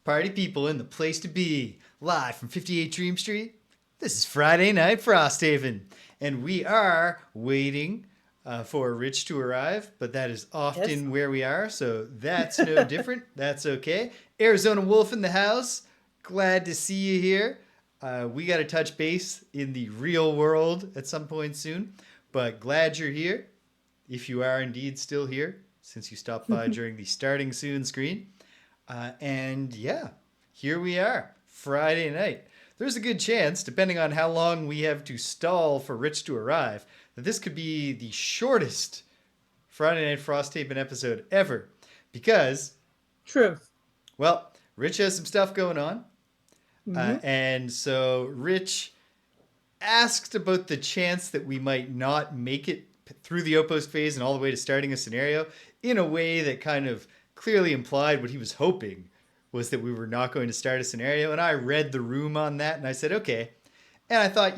Party people in the place to be, live from 58 Dream Street. This is Friday Night Frosthaven, and we are waiting for Rich to arrive, but that is Yes. often where we are, so that's no different. That's okay. Arizona Wolf in the house. Glad to see you here. We got to touch base in the real world at some point soon, but glad you're here. If you are indeed still here, since you stopped by during the starting soon screen. And yeah, here we are, Friday night. There's a good chance, depending on how long we have to stall for Rich to arrive, that this could be the shortest Friday Night Frosthaven episode ever. Because, Truth. well, Rich has some stuff going on. Hmm. And so Rich asked about the chance that we might not make it through the outpost phase and all the way to starting a scenario in a way that kind of clearly implied what he was hoping was that we were not going to start a scenario. And I read the room on that and I said, okay. And I thought,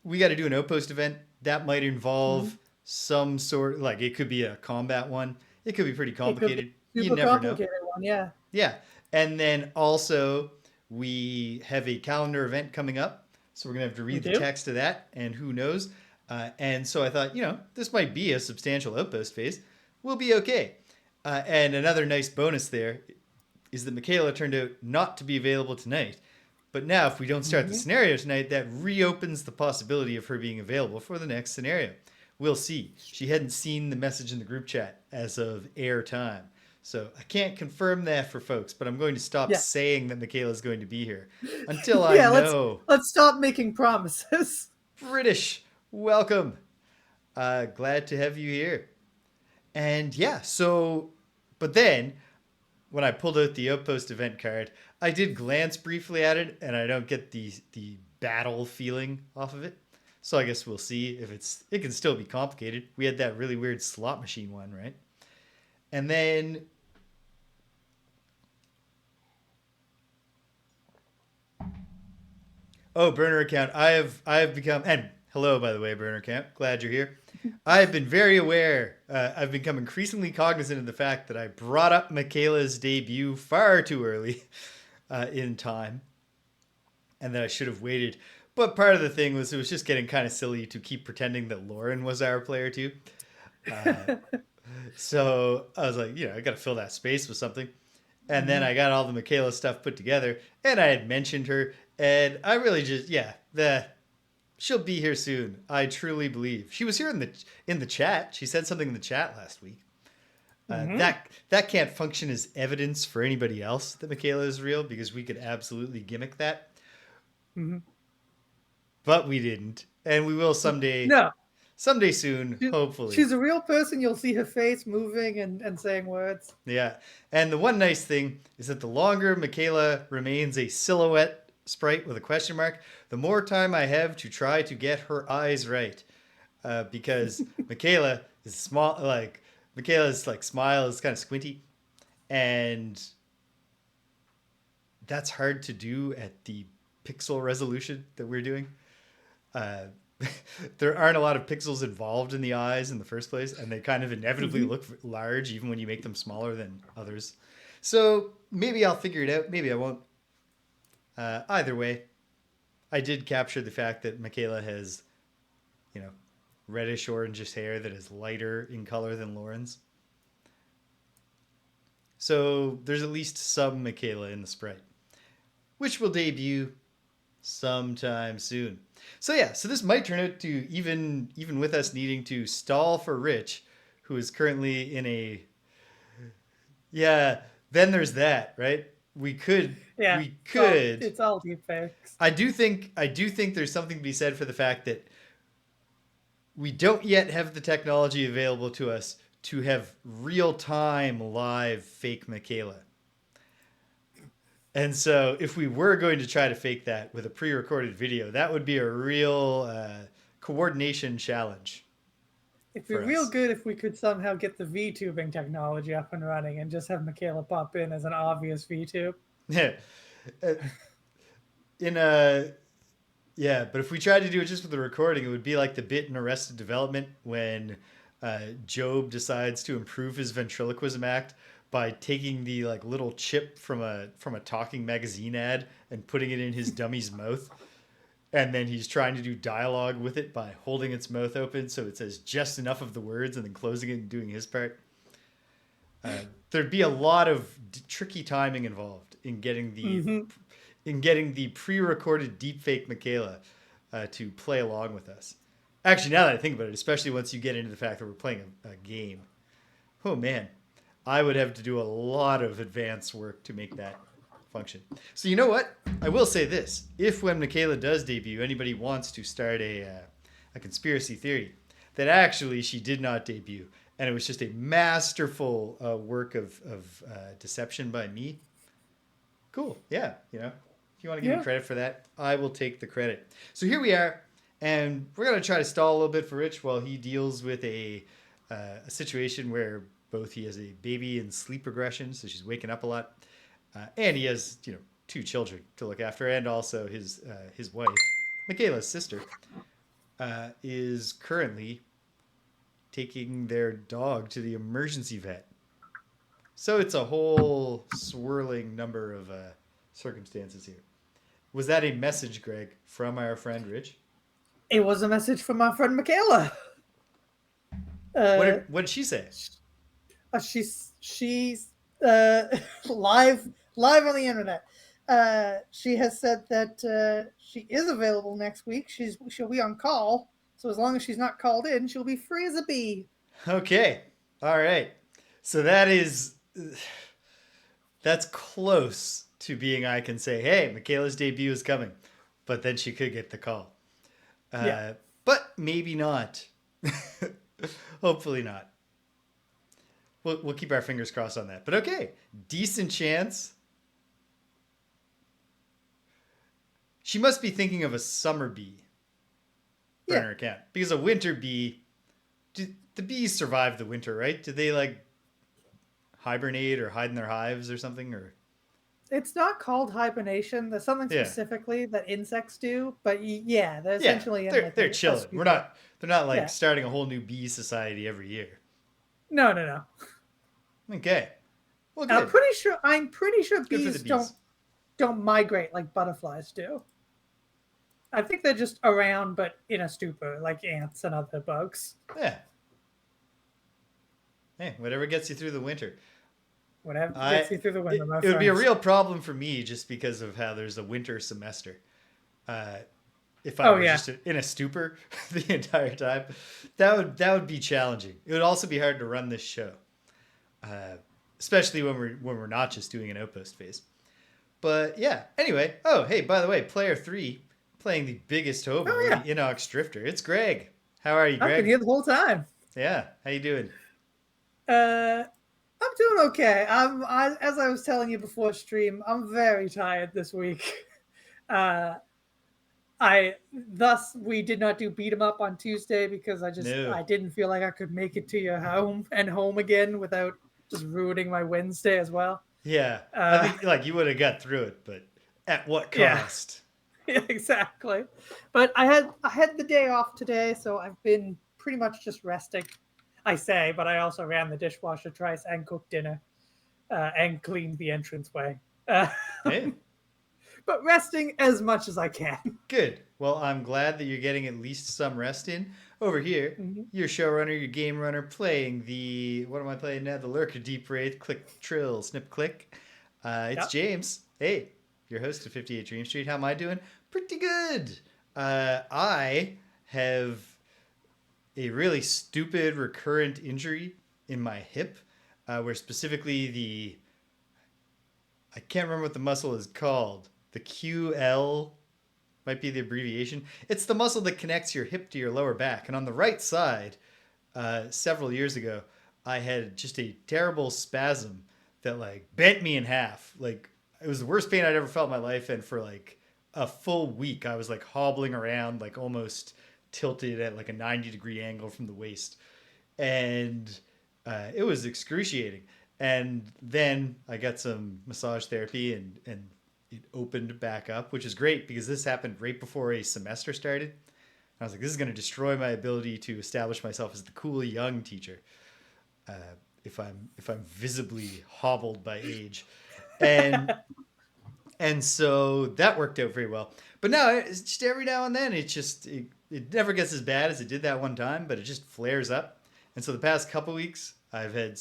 we got to do an outpost event that might Hmm. involve some sort, like it could be a combat one. It could be pretty It could be complicated. a You super never know. complicated one, yeah. Yeah. And then also, we have a calendar event coming up. So we're going to have to We read the do? text of that, and who knows. And so I thought, this might be a substantial outpost phase. We'll be okay. And another nice bonus there is that Michaela turned out not to be available tonight. But now, if we don't start the Hmm. scenario tonight, that reopens the possibility of her being available for the next scenario. We'll see. She hadn't seen the message in the group chat as of air time. So I can't confirm that for folks, but I'm going to stop Yeah. saying that Michaela's going to be here until I Yeah, know. let's stop making promises. British, welcome. Glad to have you here. And yeah, so, but then when I pulled out the outpost event card, I did glance briefly at it, and I don't get the battle feeling off of it. So I guess we'll see if it can still be complicated. We had that really weird slot machine one, right? And then oh, burner account. I have become, and hello by the way, burner account. Glad you're here. I have been very aware. I've become increasingly cognizant of the fact that I brought up Michaela's debut far too early in time, and that I should have waited. But part of the thing was it was just getting kind of silly to keep pretending that Lauren was our player too. Uh, so I was like, I got to fill that space with something. And then Hmm. I got all the Michaela stuff put together, and I had mentioned her, and I really just she'll be here soon. I truly believe she was here in the chat. She said something in the chat last week. Hmm. That can't function as evidence for anybody else that Michaela is real because we could absolutely gimmick that, Hmm. but we didn't, and we will someday, No. someday soon, She, hopefully. she's a real person. You'll see her face moving and saying words. Yeah. And the one nice thing is that the longer Michaela remains a silhouette sprite with a question mark, the more time I have to try to get her eyes right. Because Michaela is small, like, Michaela's like smile is kind of squinty. And that's hard to do at the pixel resolution that we're doing. Uh, there aren't a lot of pixels involved in the eyes in the first place, and they kind of inevitably Hmm. look large even when you make them smaller than others. So maybe I'll figure it out. Maybe I won't. Either way, I did capture the fact that Michaela has, you know, reddish orangish hair that is lighter in color than Lauren's. So there's at least some Michaela in the sprite, which will debut sometime soon. So yeah, so this might turn out to even with us needing to stall for Rich, who is currently in a yeah. Then there's that, right? We could Yeah. we It's all could. it's all deep fakes. I do think there's something to be said for the fact that we don't yet have the technology available to us to have real time live fake Michaela. And so, if we were going to try to fake that with a pre recorded video, that would be a real coordination challenge It'd be for real us. good if we could somehow get the VTubing technology up and running and just have Michaela pop in as an obvious VTube. Yeah. In a. Yeah, but if we tried to do it just with the recording, it would be like the bit in Arrested Development when Job decides to improve his ventriloquism act by taking the like little chip from a talking magazine ad and putting it in his dummy's mouth. And then he's trying to do dialogue with it by holding its mouth open so it says just enough of the words and then closing it and doing his part. There'd be a lot of tricky timing involved in getting the pre-recorded deepfake Michaela to play along with us. Actually, now that I think about it, especially once you get into the fact that we're playing a game, oh man, I would have to do a lot of advanced work to make that function. So you know what? I will say this: if when Michaela does debut, anybody wants to start a conspiracy theory that actually she did not debut, and it was just a masterful work of deception by me. Cool. Yeah. If you want to give me credit for that, I will take the credit. So here we are, and we're going to try to stall a little bit for Rich while he deals with a situation where both he has a baby in sleep regression, so she's waking up a lot, and he has, 2 children to look after, and also his wife, Michaela's sister, is currently taking their dog to the emergency vet. So it's a whole swirling number of circumstances here. Was that a message, Greg, from our friend Rich? It was a message from my friend Michaela. What did she say? She's live on the internet. She has said that she is available next week. She'll be on call, so as long as she's not called in, she'll be free as a bee. Okay, all right. So that's close to being. I can say, hey, Michaela's debut is coming, but then she could get the call. But maybe not. Hopefully not. We'll keep our fingers crossed on that. But okay, decent chance. She must be thinking of a summer bee burner account. Because a winter bee, the bees survive the winter, right? Do they like hibernate or hide in their hives or something? Or it's not called hibernation. There's something specifically that insects do, but they're essentially they're chilling. They're not like starting a whole new bee society every year. No. Okay. Well, good. I'm pretty sure bees don't migrate like butterflies do. I think they're just around, but in a stupor, like ants and other bugs. Yeah. Hey, whatever gets you through the winter. Whatever gets you through the winter, it would be a real problem for me just because of how there's a winter semester. If I were just in a stupor the entire time, that would be challenging. It would also be hard to run this show, especially when we're not just doing an outpost phase. But yeah. Anyway. Oh, hey. By the way, player 3 playing the biggest hobo, the Inox Drifter. It's Greg. How are you, Greg? I've been here the whole time. Yeah. How you doing? I'm doing okay. As I was telling you before stream, I'm very tired this week. We did not do beat 'em up on Tuesday because I didn't feel like I could make it to your home again without just ruining my Wednesday as well. Yeah, I think you would have got through it, but at what cost? Yeah, exactly. But I had the day off today, so I've been pretty much just resting. I say, but I also ran the dishwasher twice and cooked dinner and cleaned the entranceway. Hey. But resting as much as I can. Good. Well, I'm glad that you're getting at least some rest in. Over here, your showrunner, your game runner, playing what am I playing now? The Lurker, Deep Wraith, Click, Trill, Snip-Click. It's James. Hey, your host of 58 Dream Street. How am I doing? Pretty good. I have a really stupid recurrent injury in my hip, where specifically I can't remember what the muscle is called. The QL might be the abbreviation. It's the muscle that connects your hip to your lower back. And on the right side, several years ago, I had just a terrible spasm that bent me in half. It was the worst pain I'd ever felt in my life. And for a full week, I was hobbling around, almost tilted at a 90-degree angle from the waist. And it was excruciating. And then I got some massage therapy and it opened back up, which is great because this happened right before a semester started. I was like, this is going to destroy my ability to establish myself as the cool young teacher. if I'm visibly hobbled by age, and and so that worked out very well. But now it's just every now and then it never gets as bad as it did that one time, but it just flares up. And so the past couple weeks, I've had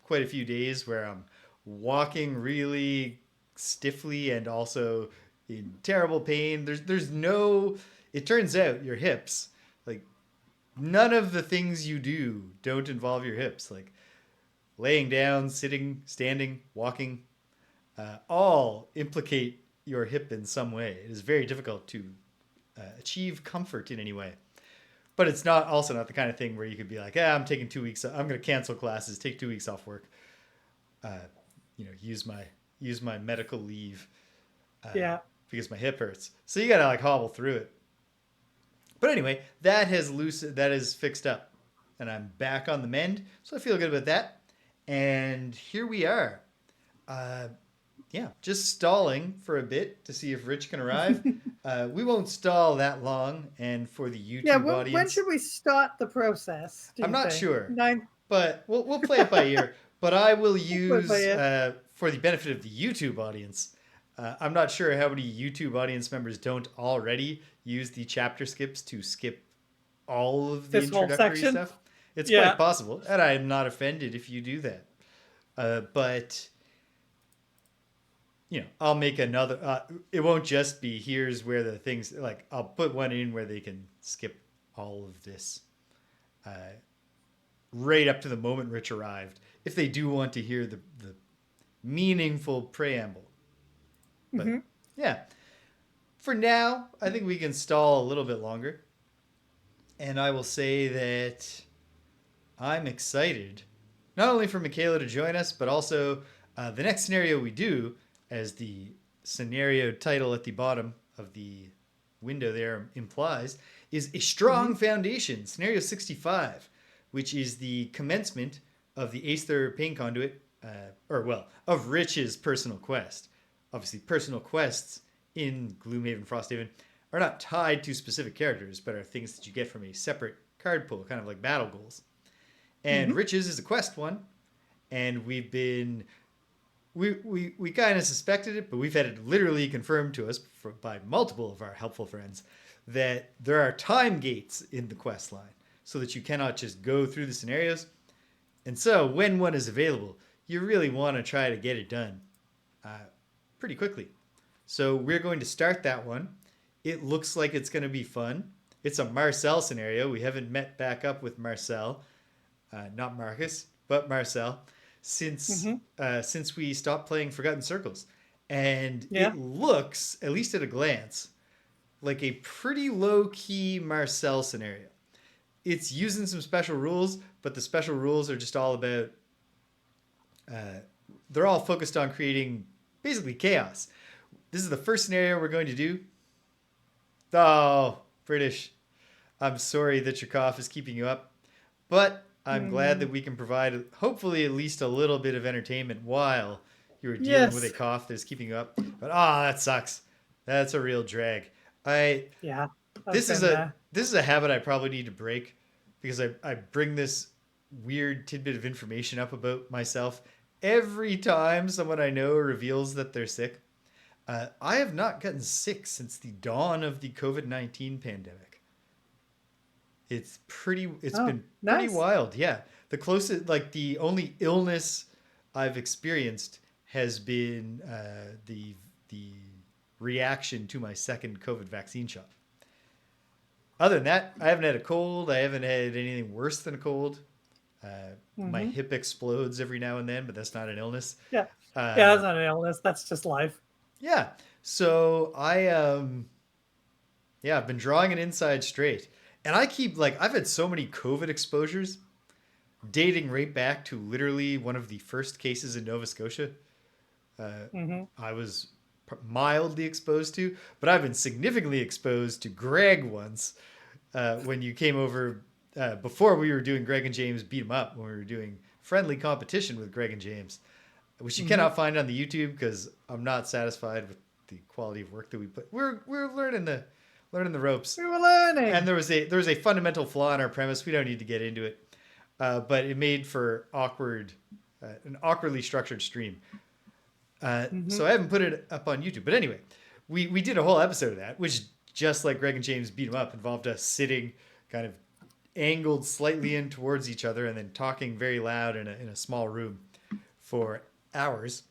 quite a few days where I'm walking really stiffly and also in terrible pain. There's no. It turns out your hips, like none of the things you do don't involve your hips, like laying down, sitting, standing, walking, all implicate your hip in some way. It is very difficult to achieve comfort in any way. But it's not the kind of thing where you could be like, I'm taking 2 weeks. I'm going to cancel classes, take 2 weeks off work. Use my medical leave. Yeah. Because my hip hurts. So you got to like hobble through it. But anyway, that is fixed up, and I'm back on the mend. So I feel good about that. And here we are. Just stalling for a bit to see if Rich can arrive. We won't stall that long, and for the YouTube audience, when should we start the process? I'm not sure, 9. but we'll play it by ear. But I will use for the benefit of the YouTube audience. I'm not sure how many YouTube audience members don't already use the chapter skips to skip all of the introductory stuff. It's quite possible, and I'm not offended if you do that. But I'll make another. It won't just be here's where the things like I'll put one in where they can skip all of this, right up to the moment Rich arrived, if they do want to hear the meaningful preamble. But yeah, for now, I think we can stall a little bit longer, and I will say that I'm excited, not only for Michaela to join us, but also the next scenario we do, as the scenario title at the bottom of the window there implies, is A Strong Foundation, Scenario 65, which is the commencement of the Aether Pain Conduit, of Rich's personal quest. Obviously, personal quests in Gloomhaven, Frosthaven are not tied to specific characters, but are things that you get from a separate card pool, kind of like battle goals. And Rich's is a quest one, and we kind of suspected it, but we've had it literally confirmed to us by multiple of our helpful friends that there are time gates in the quest line, so that you cannot just go through the scenarios. And so when one is available, you really want to try to get it done pretty quickly. So we're going to start that one. It looks like it's going to be fun. It's a Marcel scenario. We haven't met back up with Marcel, not Marcus, but Marcel, since we stopped playing Forgotten Circles. And it looks, at least at a glance, like a pretty low-key Marcel scenario. It's using some special rules, but the special rules are just all about... they're all focused on creating basically chaos. This is the first scenario we're going to do. Oh, British. I'm sorry that your cough is keeping you up, but I'm glad that we can provide hopefully at least a little bit of entertainment while you're dealing with a cough that's keeping you up. But that sucks. That's a real drag. This is a habit I probably need to break, because I bring this weird tidbit of information up about myself every time someone I know reveals that they're sick. I have not gotten sick since the dawn of the COVID-19 pandemic. It's been pretty wild. Yeah. The closest, like the only illness I've experienced has been the reaction to my second COVID vaccine shot. Other than that, I haven't had a cold. I haven't had anything worse than a cold. My hip explodes every now and then, but that's not an illness. Yeah. That's not an illness. That's just life. Yeah. So I've been drawing an inside straight. And I've had so many COVID exposures dating right back to literally one of the first cases in Nova Scotia. I was mildly exposed to, but I've been significantly exposed to Greg once when you came over before we were doing Greg and James Beat 'em Up, when we were doing friendly competition with Greg and James, which you cannot find on the YouTube because I'm not satisfied with the quality of work that we put. We're learning the ropes. We were learning. And there was a fundamental flaw in our premise. We don't need to get into it. but it made for an awkwardly structured stream. Mm-hmm. So I haven't put it up on YouTube. But anyway, we did a whole episode of that, which, just like Greg and James beat 'em up, involved us sitting kind of angled slightly in towards each other and then talking very loud in a small room for hours.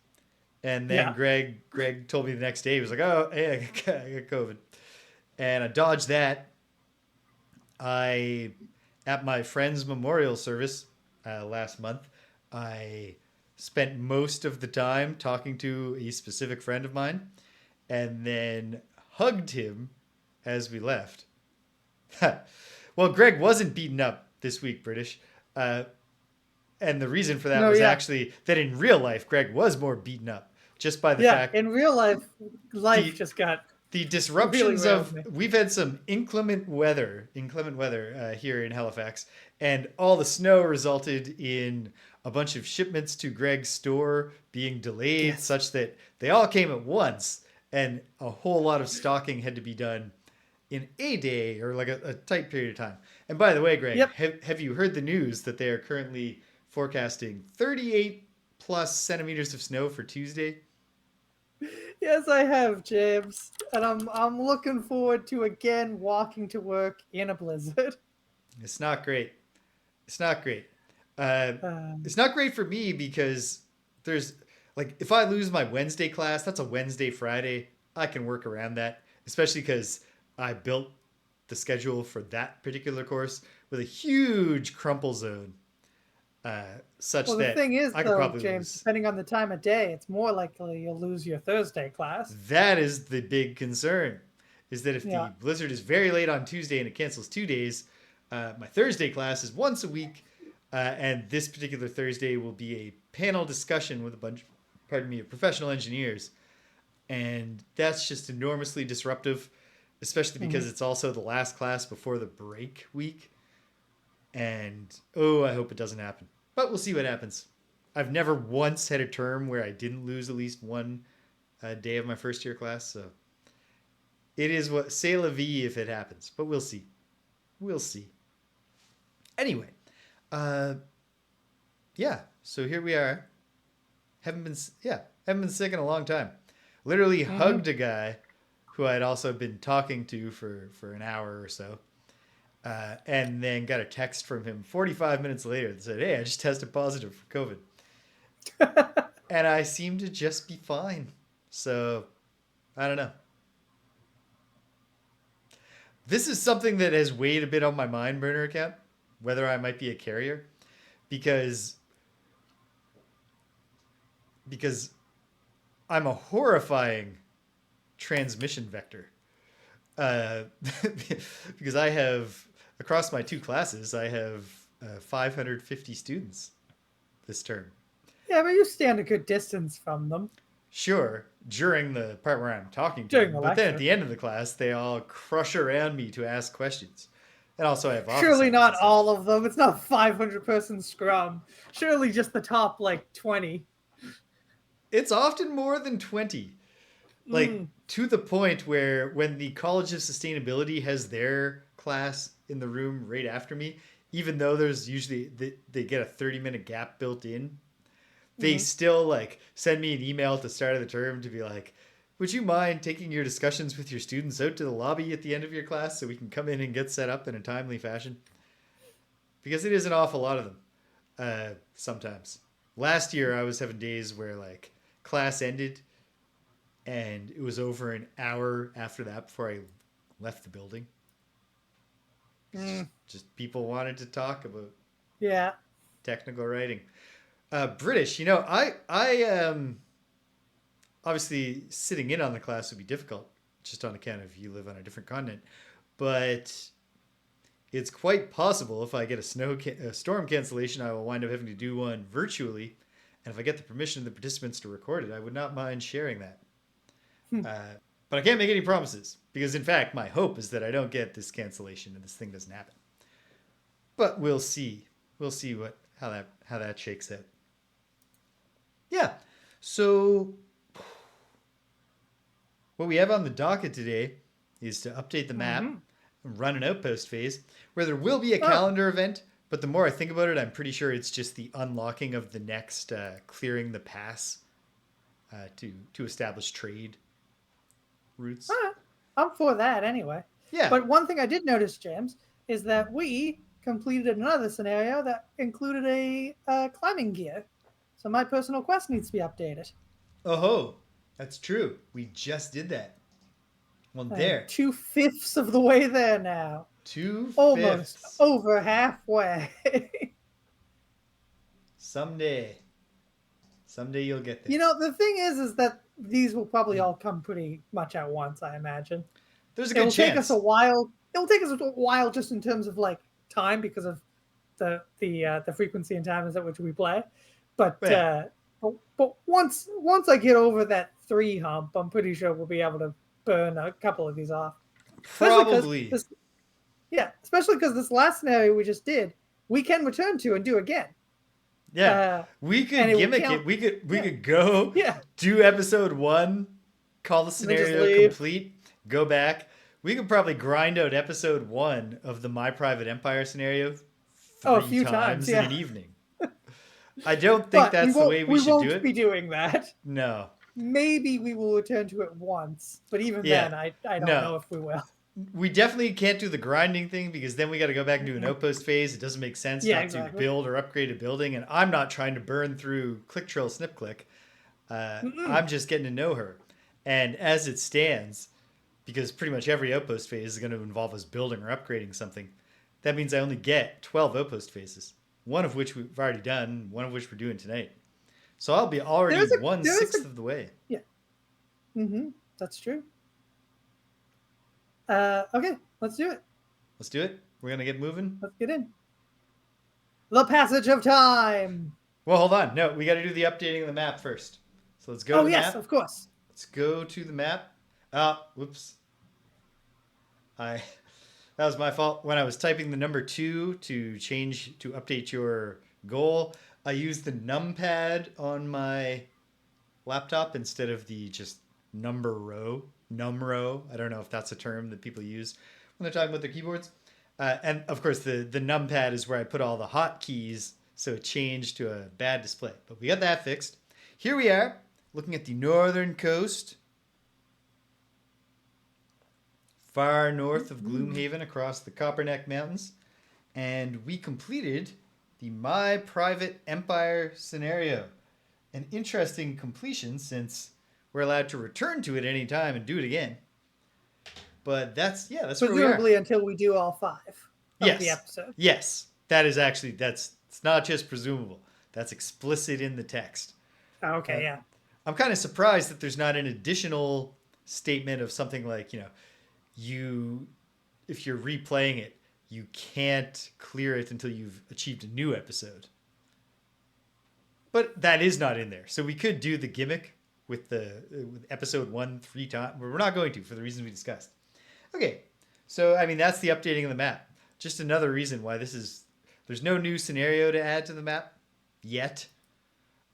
And then Yeah. Greg told me the next day, he was like, "Oh, hey, I got COVID," and I dodged that. At my friend's memorial service last month, I spent most of the time talking to a specific friend of mine, and then hugged him as we left. Well, Greg wasn't beaten up this week, British. And the reason for that No, was yeah. actually that in real life, Greg was more beaten up just by the Yeah. fact In real life, life the just got the really disruptions around of me. we've had some inclement weather here in Halifax, and all the snow resulted in a bunch of shipments to Greg's store being delayed, Yes. such that they all came at once, and a whole lot of stocking had to be done in a day, or like a tight period of time. And by the way, Greg, Yep. have you heard the news that they are currently forecasting 38 plus centimeters of snow for Tuesday? Yes, I have, James, and I'm looking forward to again walking to work in a blizzard. It's not great. It's not great. Uh, Um, it's not great for me because there's like, if I lose my Wednesday class, that's a Wednesday, Friday. I can work around that, especially because I built the schedule for that particular course with a huge crumple zone, such well, the that thing is, I could though, probably James, lose. depending on the time of day, it's more likely you'll lose your Thursday class. That is the big concern, is that if Yeah. the blizzard is very late on Tuesday and it cancels 2 days, my Thursday class is once a week, and this particular Thursday will be a panel discussion with a bunch, pardon me, of professional engineers, and that's just enormously disruptive, especially because Mhm. it's also the last class before the break week, and oh, I hope it doesn't happen, but we'll see what happens. I've never once had a term where I didn't lose at least one day of my first year class, so it is what c'est la vie if it happens, but we'll see. We'll see. Anyway, uh, yeah. So here we are. Haven't been sick in a long time. Literally Mhm. hugged a guy who I'd also been talking to for an hour or so, and then got a text from him 45 minutes later that said, "Hey, I just tested positive for COVID," and I seem to just be fine. So I don't know. This is something that has weighed a bit on my mind burner account, whether I might be a carrier, because because I'm a horrifying transmission vector. Uh, because I have across my two classes, I have 550 students this term. Yeah, but you stand a good distance from them Sure, during the part where I'm talking to during them, the but then at lecture. the end of the class, they all crush around me to ask questions. And also, I have office Surely hours not and stuff. all of them. It's not a 500-person scrum. Surely just the top, like, 20. It's often more than 20. Like, Mm. to the point where when the College of Sustainability has their class in the room right after me, even though there's usually they get a 30-minute gap built in, they Mm. still like send me an email at the start of the term to be like, would you mind taking your discussions with your students out to the lobby at the end of your class so we can come in and get set up in a timely fashion? Because it is an awful lot of them sometimes. Last year, I was having days where like class ended and it was over an hour after that before I left the building. Mm. Just people wanted to talk about Yeah. technical writing. British, obviously sitting in on the class would be difficult, just on account of you live on a different continent. But it's quite possible if I get a storm cancellation, I will wind up having to do one virtually. And if I get the permission of the participants to record it, I would not mind sharing that. Hmm. But I can't make any promises because, in fact, my hope is that I don't get this cancellation and this thing doesn't happen. But we'll see. We'll see how that shakes out. Yeah. So what we have on the docket today is to update the map Mm-hmm. and run an outpost phase where there will be a Oh. calendar event, But the more I think about it, I'm pretty sure it's just the unlocking of the next clearing the pass to establish trade routes. Alright, I'm for that anyway. Yeah. But one thing I did notice, James, is that we completed another scenario that included a climbing gear. So my personal quest needs to be updated. Oh ho, that's true. We just did that. Well, I am there, 2/5 of the way there now. two Almost fifths. over halfway. Someday, someday you'll get there. You know, the thing is that these will probably all come pretty much at once, I imagine. There's a It'll good take us a chance. while. It'll take us a while just in terms of like time because of the frequency and times at which we play. But Yeah, but once I get over that 3 hump, I'm pretty sure we'll be able to burn a couple of these off. Especially because probably. this especially because this last scenario we just did, we can return to and do again. Yeah, Uh, we and could it will gimmick count. it. We Yeah, could go yeah, do episode 1, call the and then just scenario leave. complete, go back. We could probably grind out episode 1 of the My Private Empire scenario Oh, a three few times, times in yeah. an evening. I don't think But that's the way we we should do won't it. be doing that. No. Maybe we will return to it once, but even Yeah. then, I don't No. know if we will. We definitely can't do the grinding thing because then we got to go back and do an outpost phase. It doesn't make sense Yeah, not to exactly. build or upgrade a building. And I'm not trying to burn through click trill snip-Click. Mm-mm. I'm just getting to know her. And as it stands, because pretty much every outpost phase is going to involve us building or upgrading something, that means I only get 12 outpost phases, one of which we've already done, one of which we're doing tonight. So I'll be already There is 1/6 a of the way. yeah. That's true. Okay, let's do it. Let's do it. We're going to get moving. Let's get in. The passage of time. Well, hold on. No, we got to do the updating of the map first. So let's go to Oh the yes, map. of course. Let's go to the map. Whoops. That was my fault. When I was typing the number 2 to update your goal, I used the numpad on my laptop instead of the just number row, num row. I don't know if that's a term that people use when they're talking about their keyboards. And of course, the numpad is where I put all the hotkeys, so it changed to a bad display. But we got that fixed. Here we are, looking at the northern coast, far north of Gloomhaven across the Copperneck Mountains. And we completed the My Private Empire scenario. An interesting completion since we're allowed to return to it anytime and do it again. But that's where we are. Presumably until we do all 5 of the Yes. episode. Yes. That is actually, it's not just presumable. That's explicit in the text. Okay, yeah. I'm kind of surprised that there's not an additional statement of something like, if you're replaying it, you can't clear it until you've achieved a new episode. But that is not in there. So we could do the gimmick with episode 1 3 times. But we're not going to for the reasons we discussed. Okay. So, that's the updating of the map. Just another reason why there's no new scenario to add to the map yet.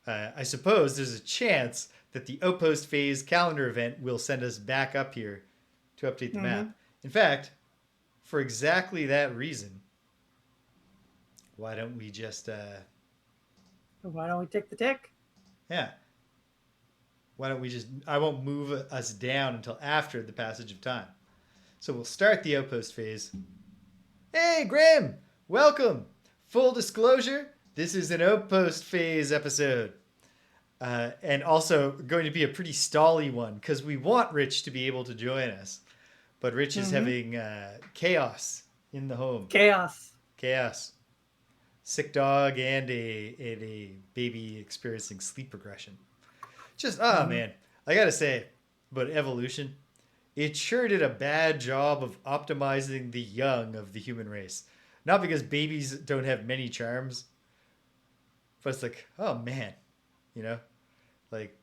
I suppose there's a chance that the Outpost Phase calendar event will send us back up here to update the map. In fact, for exactly that reason, why don't we just... Why don't we take the tick? Yeah. Why don't we just... I won't move us down until after the passage of time. So we'll start the Outpost Phase. Hey, Graham! Welcome! Full disclosure, this is an Outpost Phase episode. And also going to be a pretty stally one, because we want Rich to be able to join us. But Rich is having chaos in the home. Chaos. Sick dog and a baby experiencing sleep regression. Man, I gotta say, about evolution, it sure did a bad job of optimizing the young of the human race. Not because babies don't have many charms, but it's like, oh man, like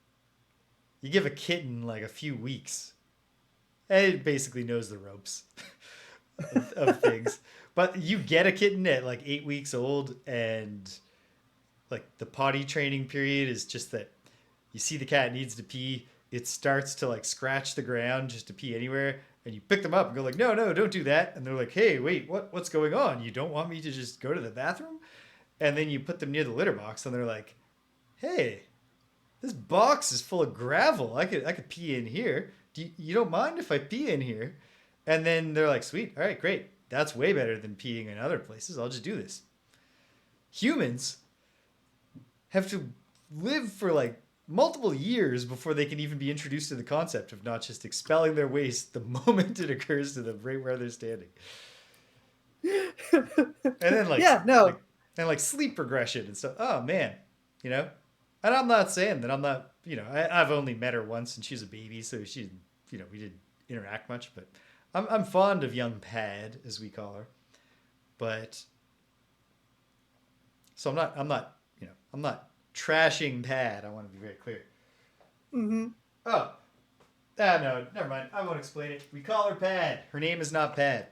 you give a kitten like a few weeks, and it basically knows the ropes of things. But you get a kitten at like 8 weeks old, and like the potty training period is just that you see the cat needs to pee, it starts to like scratch the ground just to pee anywhere, And you pick them up and go like, no, don't do that. And they're like, hey, wait, what's going on? You don't want me to just go to the bathroom? And then you put them near the litter box and they're like, hey, this box is full of gravel. I could pee in here. You don't mind if I pee in here? And then they're like, sweet, all right, great. That's way better than peeing in other places. I'll just do this. Humans have to live for like multiple years before they can even be introduced to the concept of not just expelling their waste the moment it occurs to them right where they're standing. And then like sleep regression and stuff. Oh man, you know. And I'm not saying that I'm not, you know, I've only met her once and she's a baby, so she, you know, we didn't interact much, but I'm fond of young Pad, as we call her. But so I'm not trashing Pad. I want to be very clear. Mm-hmm. Oh, no, never mind. I won't explain it. We call her Pad. Her name is not Pad.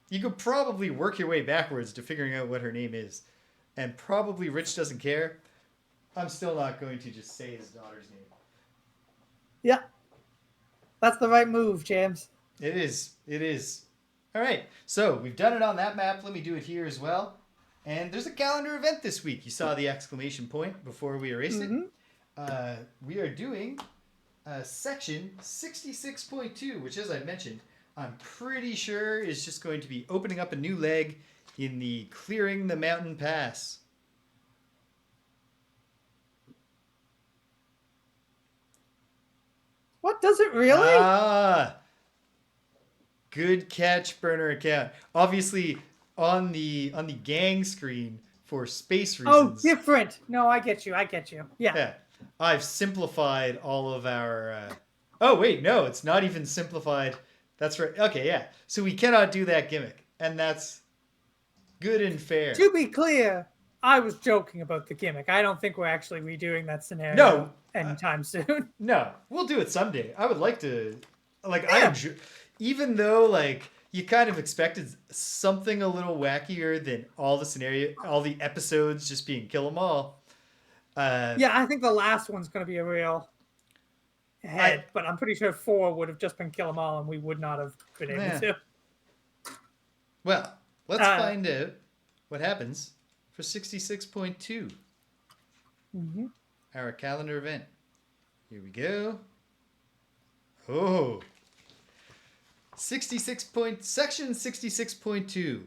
You could probably work your way backwards to figuring out what her name is, and probably Rich doesn't care. I'm still not going to just say his daughter's name. Yeah, that's the right move, James. It is. It is. All right. So we've done it on that map. Let me do it here as well. And there's a calendar event this week. You saw the exclamation point before we erased it. We are doing section 66.2, which, as I mentioned, I'm pretty sure is just going to be opening up a new leg in the Clearing the Mountain Pass. What, does it really? Good catch, burner account. Obviously, on the gang screen for space reasons. Oh, different. No, I get you. Yeah. I've simplified all of our. Oh wait, no, it's not even simplified. That's right. Okay, yeah. So we cannot do that gimmick, and that's good and fair. To be clear, I was joking about the gimmick. I don't think we're actually redoing that scenario anytime soon. No, we'll do it someday. I would like to, like, yeah. Even though, like, you kind of expected something a little wackier than all the episodes just being kill 'em all. Yeah, I think the last one's going to be a real head, but I'm pretty sure 4 would have just been kill 'em all, and we would not have been able to. Well, let's find out what happens for 66.2. Mm-hmm. Our calendar event. Here we go. Oh. Section 66.2.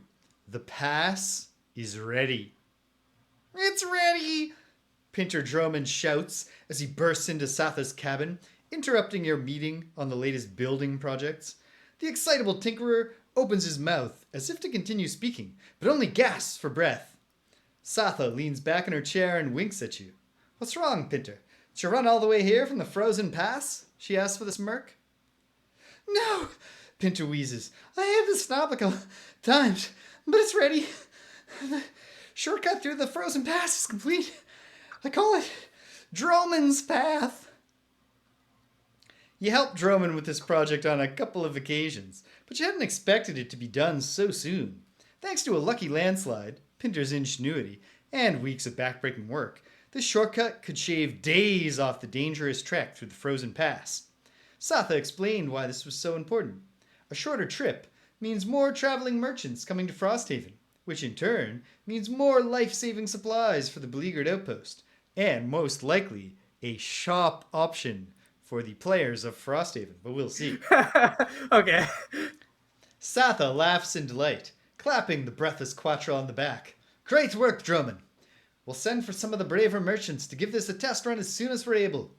The pass is ready. It's ready! Pinter Drummond shouts as he bursts into Satha's cabin, interrupting your meeting on the latest building projects. The excitable tinkerer opens his mouth as if to continue speaking, but only gasps for breath. Satha leans back in her chair and winks at you. What's wrong, Pinter? Did you run all the way here from the frozen pass? She asks with a smirk. No, Pinter wheezes. I had to stop a couple times, but it's ready. The shortcut through the frozen pass is complete. I call it Droman's Path. You helped Droman with this project on a couple of occasions, but you hadn't expected it to be done so soon. Thanks to a lucky landslide, Pinter's ingenuity, and weeks of backbreaking work, this shortcut could shave days off the dangerous trek through the frozen pass. Satha explained why this was so important. A shorter trip means more traveling merchants coming to Frosthaven, which in turn means more life-saving supplies for the beleaguered outpost, and most likely a shop option for the players of Frosthaven, but we'll see. Okay. Satha laughs in delight, clapping the breathless Quattro on the back. Great work, Drummond. We'll send for some of the braver merchants to give this a test run as soon as we're able.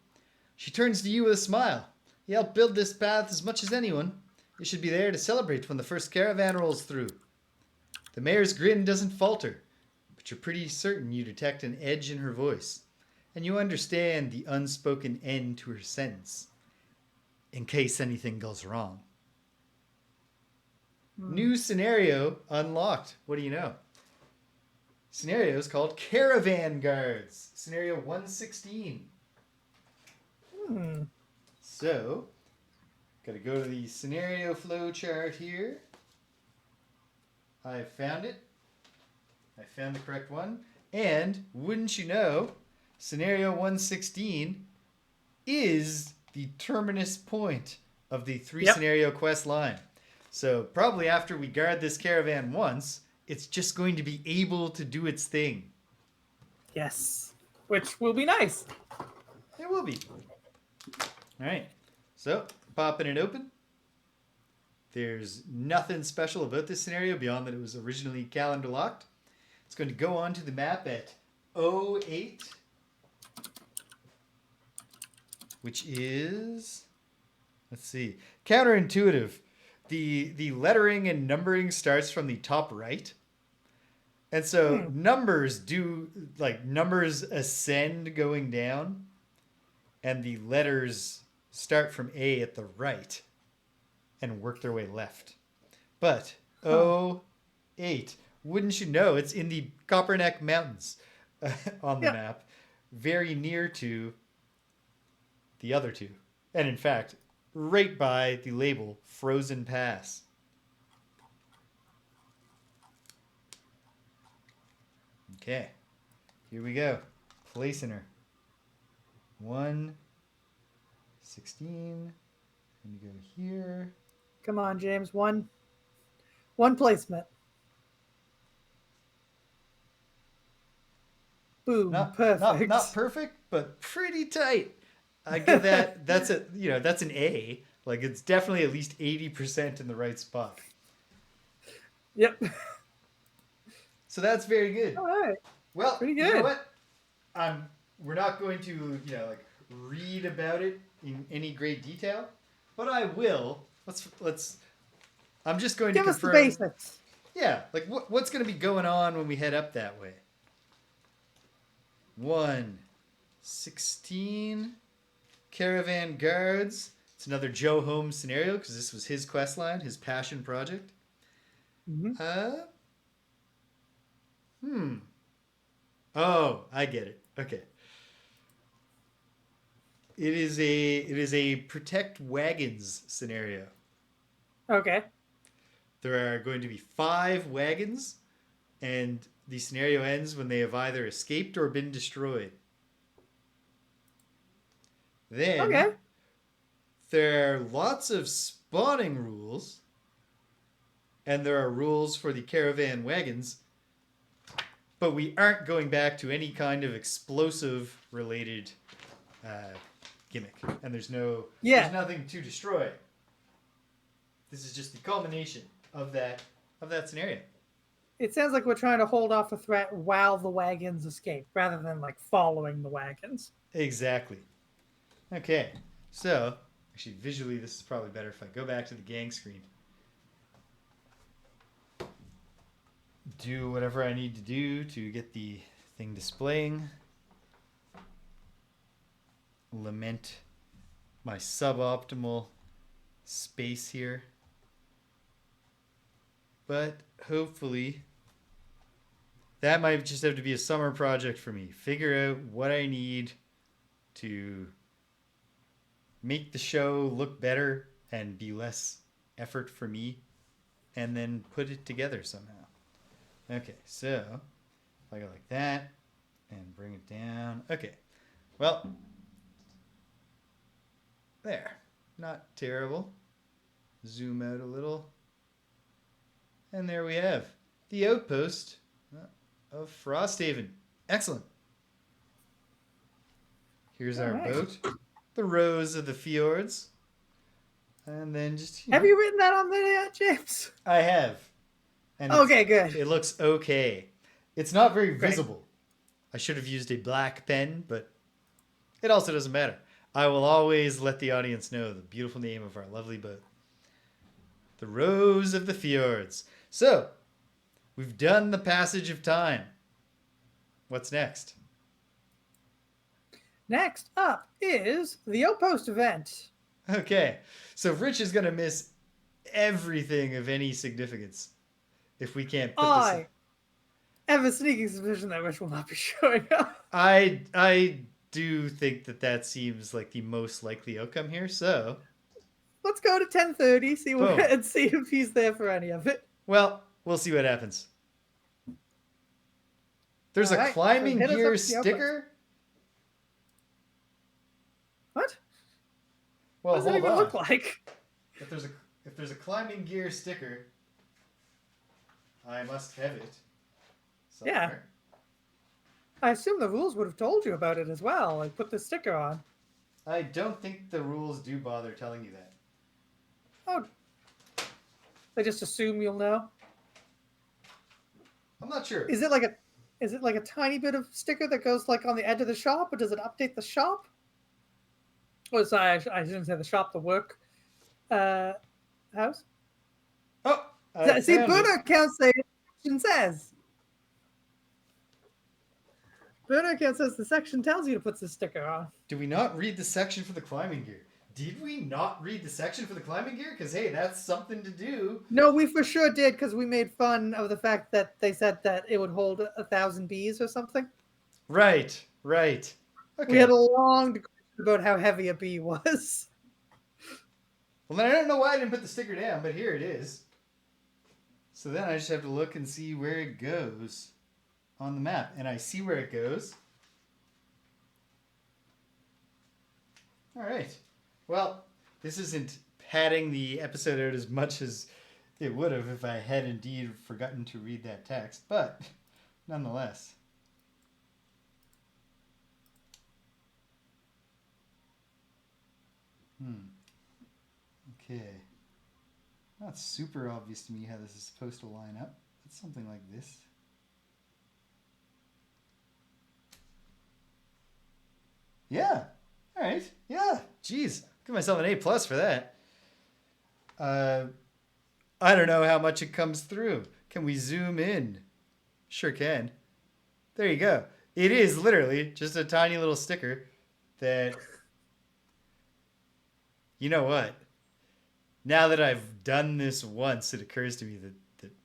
She turns to you with a smile. You helped build this path as much as anyone. You should be there to celebrate when the first caravan rolls through. The mayor's grin doesn't falter, but you're pretty certain you detect an edge in her voice, and you understand the unspoken end to her sentence. In case anything goes wrong. New scenario unlocked. What do you know? Scenario is called Caravan Guards. Scenario 116. So, gotta go to the scenario flow chart here. I found it. I found the correct one. And, wouldn't you know, scenario 116 is the terminus point of the 3 Yep. scenario quest line. So probably after we guard this caravan once, it's just going to be able to do its thing. Yes. Which will be nice. It will be. All right. So popping it open. There's nothing special about this scenario beyond that it was originally calendar locked. It's going to go onto the map at 08, which is, let's see, counterintuitive. The lettering and numbering starts from the top right. And so numbers ascend going down, and the letters start from A at the right and work their way left. But 08, wouldn't you know, it's in the Copperneck Mountains on the map, very near to the other two. And in fact, right by the label Frozen Pass. Okay, here we go. Placing her. 116. And you go here. Come on, James. One placement. Boom. Perfect. Not perfect, but pretty tight. I give that. That's an A. Like, it's definitely at least 80% in the right spot. Yep. So that's very good. All right. Well, pretty good. You know what? We're not going to read about it in any great detail, but I will. Let's. I'm just going to confirm. Give us the basics. Yeah, like what's going to be going on when we head up that way. 116 caravan guards. It's another Joe Holmes scenario because this was his quest line, his passion project. Oh, I get it. Okay. It is a protect wagons scenario. Okay. There are going to be 5 wagons, and the scenario ends when they have either escaped or been destroyed. Then there are lots of spawning rules, and there are rules for the caravan wagons, but we aren't going back to any kind of explosive related gimmick, and there's nothing to destroy. This is just the culmination of that scenario. It sounds like we're trying to hold off a threat while the wagons escape, rather than like following the wagons. Exactly. Okay, so actually visually this is probably better if I go back to the gang screen. Do whatever I need to do to get the thing displaying. Lament my suboptimal space here. But hopefully that might just have to be a summer project for me. Figure out what I need to make the show look better and be less effort for me, and then put it together somehow. Okay, so if I go like that and bring it down. Okay, well, there. Not terrible. Zoom out a little. And there we have the outpost of Frosthaven. Excellent. Here's our boat. The Rose of the Fjords. And then just... Have you written that on there yet, James? I have. And okay, good. It looks okay. It's not very visible. I should have used a black pen, but it also doesn't matter. I will always let the audience know the beautiful name of our lovely boat. The Rose of the Fjords. So, we've done the passage of time. What's next? Next up is the Outpost event. Okay, so Rich is going to miss everything of any significance if we can't put this in. I have a sneaking suspicion that Rich will not be showing up. I do think that seems like the most likely outcome here, so... Let's go to 10:30, and see if he's there for any of it. Well, we'll see what happens. There's a climbing gear sticker? What? Well, what does it even look like? if there's a climbing gear sticker, I must have it somewhere. I assume the rules would have told you about it as well. Like, put the sticker on. I don't think the rules do bother telling you that. Oh, they just assume you'll know. I'm not sure. Is it like a tiny bit of sticker that goes like on the edge of the shop, or does it update the shop? Oh, sorry, I shouldn't say the shop. The work house. Oh, I See, found Bruno it. can't say what the section says. Bruno can't says the section tells you to put the sticker on. Do we not read the section for the climbing gear? Did we not read the section for the climbing gear? Because, hey, that's something to do. No, we for sure did, because we made fun of the fact that they said that it would hold 1,000 bees or something. Right. Okay. We had a long discussion about how heavy a bee was. Well, then I don't know why I didn't put the sticker down, but here it is. So then I just have to look and see where it goes on the map. And I see where it goes. All right. Well, this isn't padding the episode out as much as it would have if I had indeed forgotten to read that text, but nonetheless. Okay. Not super obvious to me how this is supposed to line up. It's something like this. Yeah. All right. Yeah. Jeez. Give myself an A+ for that. I don't know how much it comes through. Can we zoom in? Sure can. There you go. It is literally just a tiny little sticker that... You know what? Now that I've done this once, it occurs to me that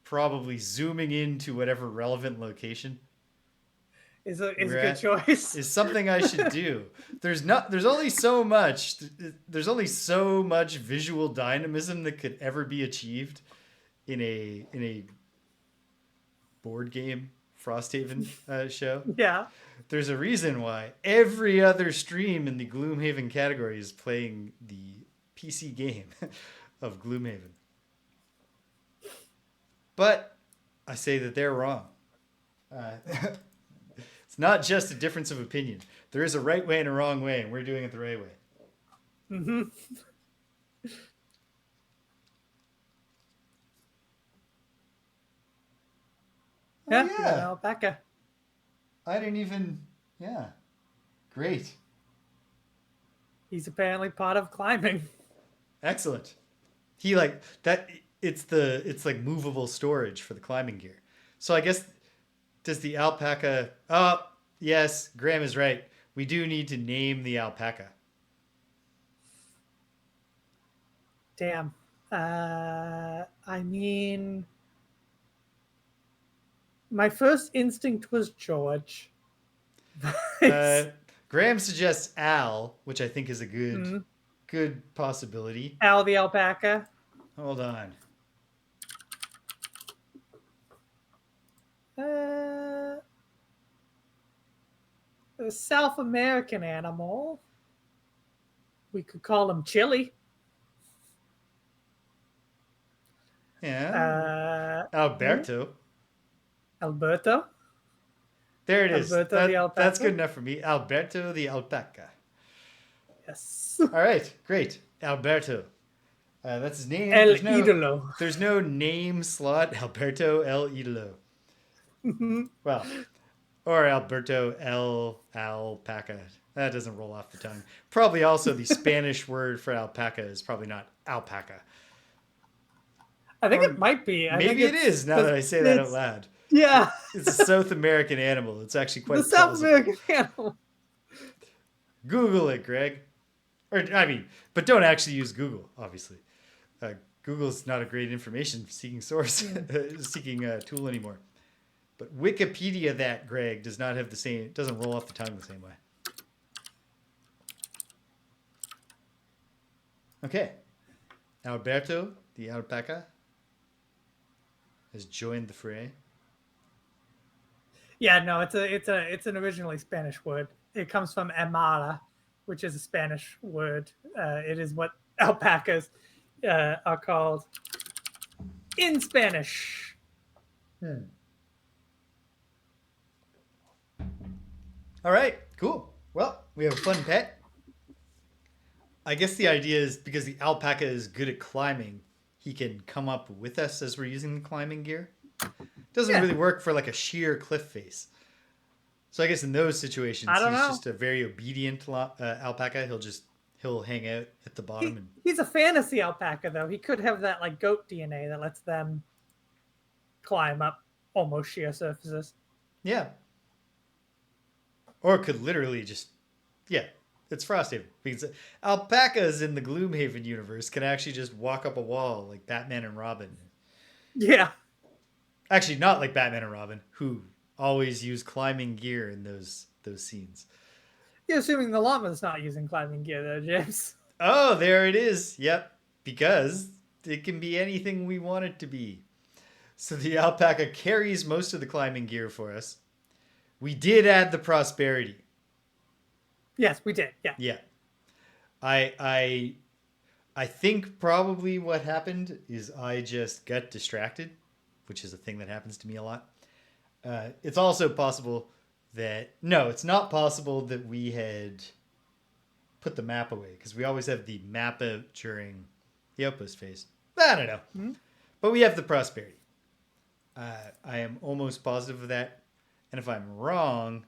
probably zooming into whatever relevant location Is a good choice. is something I should do. There's only so much visual dynamism that could ever be achieved in a board game Frosthaven show. Yeah. There's a reason why every other stream in the Gloomhaven category is playing the PC game of Gloomhaven. But I say that they're wrong. It's not just a difference of opinion. There is a right way and a wrong way, and we're doing it the right way. Mm-hmm. Yeah. Alpaca. I didn't even... Yeah. Great. He's apparently part of climbing. Excellent. He like that. It's like movable storage for the climbing gear. So I guess does the alpaca? Oh yes, Graham is right. We do need to name the alpaca. Damn. I mean, my first instinct was George. Graham suggests Al, which I think is a good possibility. Al the alpaca. Hold on. A South American animal. We could call him Chili. Yeah. Alberto. Alberto. There it is. Alberto the alpaca. That's good enough for me. Alberto the alpaca. Yes. All right. Great. Alberto. That's his name. El Idolo. There's no name slot. Alberto El Idolo. Well, or Alberto El Alpaca. That doesn't roll off the tongue. Probably also the Spanish word for alpaca is probably not alpaca. I think it might be. Maybe it is now that I say that out loud. Yeah. It's a South American animal. It's actually quite the South American animal. Google it, Greg. But don't actually use Google, obviously. Google's not a great information seeking source, seeking tool anymore. But Wikipedia that, Greg, does not have the same, doesn't roll off the tongue the same way. Okay. Alberto, the alpaca, has joined the fray. Yeah, no, it's an originally Spanish word. It comes from amara, which is a Spanish word. It is what alpacas are called in Spanish. All right, cool. Well, we have a fun pet. I guess the idea is because the alpaca is good at climbing, he can come up with us as we're using the climbing gear. Doesn't Yeah. really work for like a sheer cliff face. So I guess in those I situations, don't he's know. just a very obedient alpaca. He'll hang out at the bottom and He's a fantasy alpaca, though. He could have that like goat DNA that lets them climb up almost sheer surfaces. yeah, or could literally just yeah. It's Frosthaven because alpacas in the Gloomhaven universe can actually just walk up a wall like Batman and Robin. Yeah. Actually, not like Batman and Robin, who always use climbing gear in those scenes. You're assuming the llama's not using climbing gear, though, James. Oh, there it is. Yep, because it can be anything we want it to be. So the alpaca carries most of the climbing gear for us. We did add the prosperity. Yes, we did. Yeah. Yeah. I think probably what happened is I just got distracted, which is a thing that happens to me a lot. It's also possible that no, it's not possible that we had put the map away because we always have the map out during the outpost phase. I don't know, but we have the prosperity. I am almost positive of that, and if I'm wrong,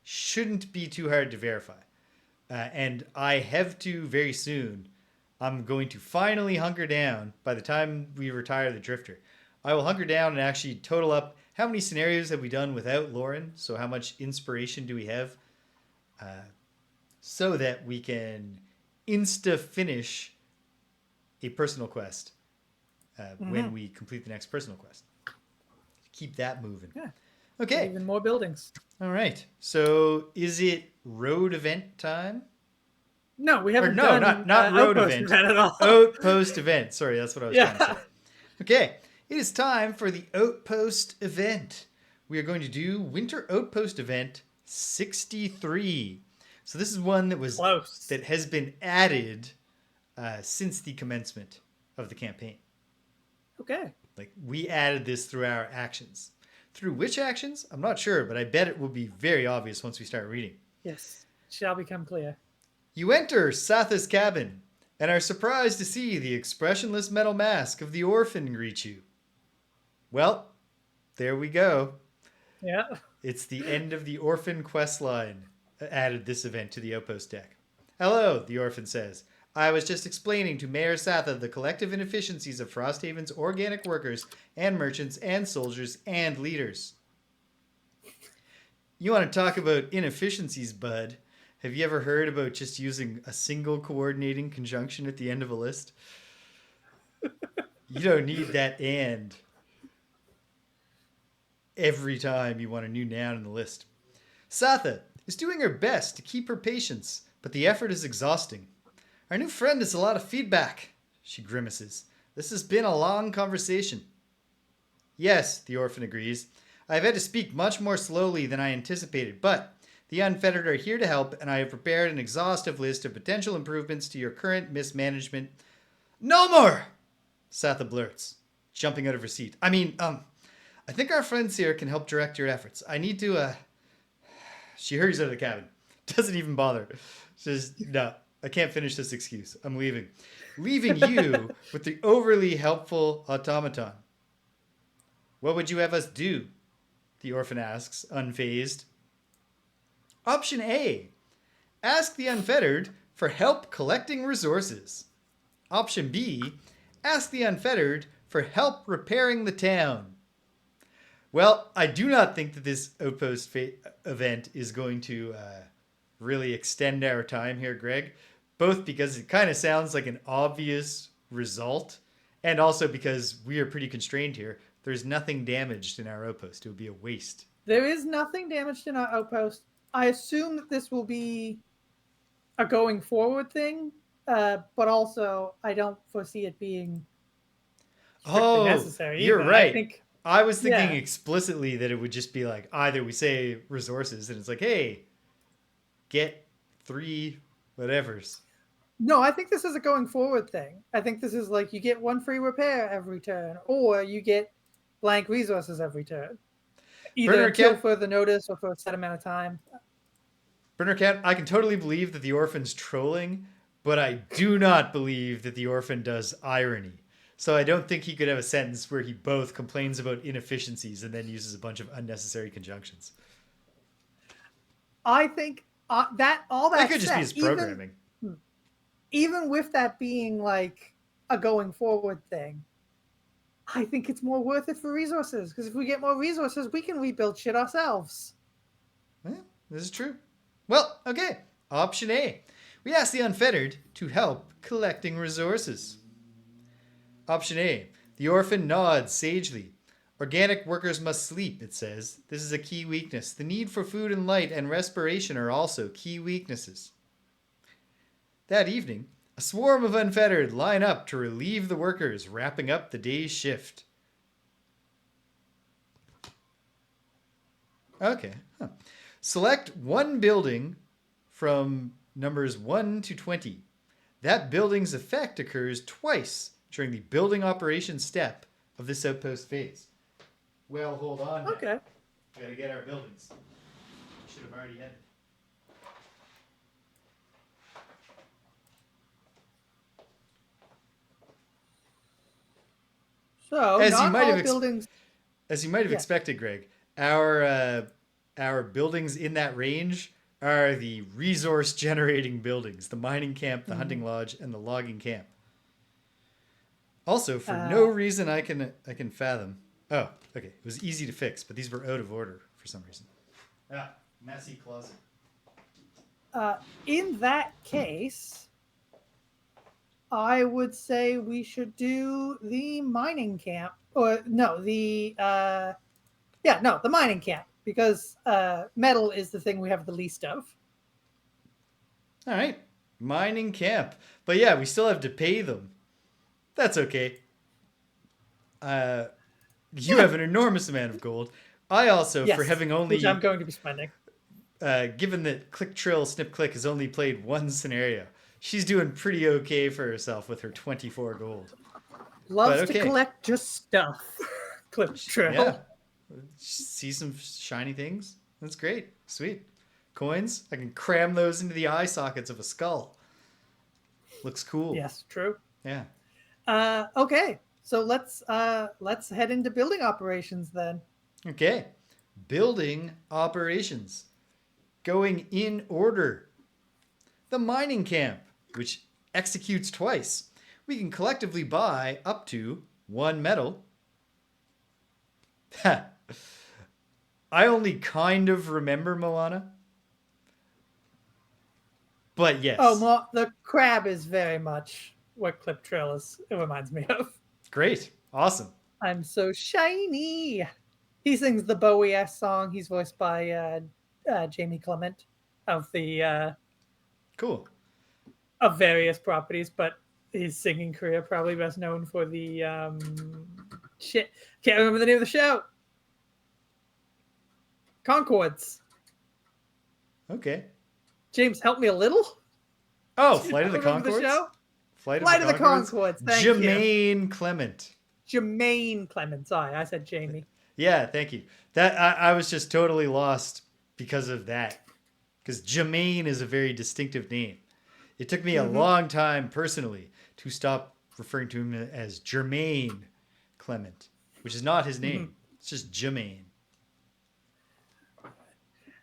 shouldn't be too hard to verify. And I have to very soon. I'm going to finally hunker down by the time we retire the Drifter. I will hunker down and actually total up how many scenarios have we done without Lauren. So how much inspiration do we have, so that we can insta finish a personal quest when we complete the next personal quest. Keep that moving. Yeah. Okay. Even more buildings. All right. So is it road event time? No, we haven't no, done not road Outpost event. at all. Outpost event. Sorry, that's what I was trying to Yeah. say. Okay, it is time for the Outpost event. We are going to do Winter Outpost event 63. So this is one that was Close. that has been added since the commencement of the campaign. Okay. Like we added this through our actions. Through which actions? I'm not sure, but I bet it will be very obvious once we start reading. Yes. Shall become clear. You enter Satha's cabin and are surprised to see the expressionless metal mask of the orphan greet you. Well, there we go. Yeah. It's the end of the orphan quest line. Added this event to the outpost deck. Hello, the orphan says. I was just explaining to Mayor Satha the collective inefficiencies of Frosthaven's organic workers and merchants and soldiers and leaders. You want to talk about inefficiencies, bud? Have you ever heard about just using a single coordinating conjunction at the end of a list? You don't need that and every time you want a new noun in the list. Satha is doing her best to keep her patience, but the effort is exhausting. Our new friend has a lot of feedback. She grimaces. This has been a long conversation. Yes, the orphan agrees. I've had to speak much more slowly than I anticipated, but the Unfettered are here to help, and I have prepared an exhaustive list of potential improvements to your current mismanagement. No more! Satha blurts, jumping out of her seat. I think our friends here can help direct your efforts. I need to, She hurries out of the cabin. Doesn't even bother. Says, no, I can't finish this excuse. I'm leaving. Leaving you with the overly helpful automaton. What would you have us do? The orphan asks, unfazed. Option A. Ask the Unfettered for help collecting resources. Option B. Ask the Unfettered for help repairing the town. Well, I do not think that this outpost event is going to really extend our time here, Greg. Both because it kind of sounds like an obvious result, and also because we are pretty constrained here. There's nothing damaged in our outpost. It would be a waste. There is nothing damaged in our outpost. I assume that this will be a going forward thing, but also I don't foresee it being strictly necessary. You're either. right. I was thinking explicitly that it would just be like either we say resources and it's like, hey, get 3 whatevers. No, I think this is a going forward thing. I think this is like you get one free repair every turn, or you get blank resources every turn, either Burner until Cat, further notice or for a set amount of time. Burner Cat, I can totally believe that the orphan's trolling, but I do not believe that the orphan does irony. So I don't think he could have a sentence where he both complains about inefficiencies and then uses a bunch of unnecessary conjunctions. I think that all It that could just be said, his programming. even with that being like a going forward thing, I think it's more worth it for resources because if we get more resources, we can rebuild shit ourselves. Well, this is true. Well, okay. Option A. We ask the unfettered to help collecting resources. Option A. The orphan nods sagely. Organic workers must sleep, it says. This is a key weakness. The need for food and light and respiration are also key weaknesses. That evening, a swarm of unfettered line up to relieve the workers wrapping up the day's shift. Okay. Huh. Select one building from numbers 1 to 20. That building's effect occurs twice during the building operation step of this outpost phase. Well, hold on. Now. Okay. We gotta get our buildings. Should have already had it. So As you not might all have buildings. As you might have Yeah. expected, Greg, our buildings in that range are the resource generating buildings: the mining camp, the hunting lodge, and the logging camp. Also, for no reason I can fathom. Oh, okay. It was easy to fix, but these were out of order for some reason. Ah, messy closet. In that case, I would say we should do the mining camp, or no, the mining camp because metal is the thing we have the least of. All right, mining camp. But yeah, we still have to pay them. That's okay. You have an enormous amount of gold. I also, for Yes, having which I'm only, going to be spending. given that Click Trill snip-Click has only played one scenario, she's doing pretty okay for herself with her 24 gold. But Loves to okay, collect just stuff. Clip yeah, trail. see some shiny things. That's great, sweet. Coins, I can cram those into the eye sockets of a skull. Looks cool. Yes, true. Yeah. Okay, so let's head into building operations then. Okay. Building operations. Going in order. The mining camp, which executes twice. We can collectively buy up to 1 metal. I only kind of remember Moana. But yes. Oh, the crab is very much what Clip Trail is. It reminds me of. Great. Awesome. I'm so shiny. He sings the Bowie-esque song. He's voiced by Jamie Clement of the Cool. of various properties, but his singing career probably best known for the shit. Can't remember the name of the show. Concords. Okay. James, help me a little. Oh, Flight of the Remember Conchords? the show? Flight of the Conchords. Thank you. Jermaine Clement. Jermaine Clement. Sorry, I said Jamie. Yeah, thank you. That I was just totally lost because of that. Because Jermaine is a very distinctive name. It took me a long time personally to stop referring to him as Jermaine Clement, which is not his name. It's just Jermaine.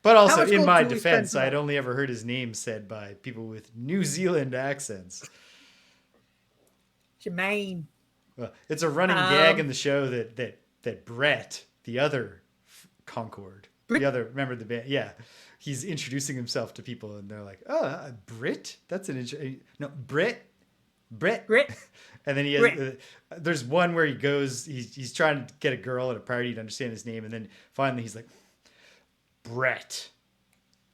But also, in my defense, I'd only ever heard his name said by people with New Zealand accents. Jermaine. Well, it's a running gag in the show that Brett, the other Concord, remember the band? Yeah. He's introducing himself to people and they're like, oh, Brit? That's an no, Brit. And then he has, there's one where he goes, he's trying to get a girl at a party to understand his name. And then finally he's like, Brett,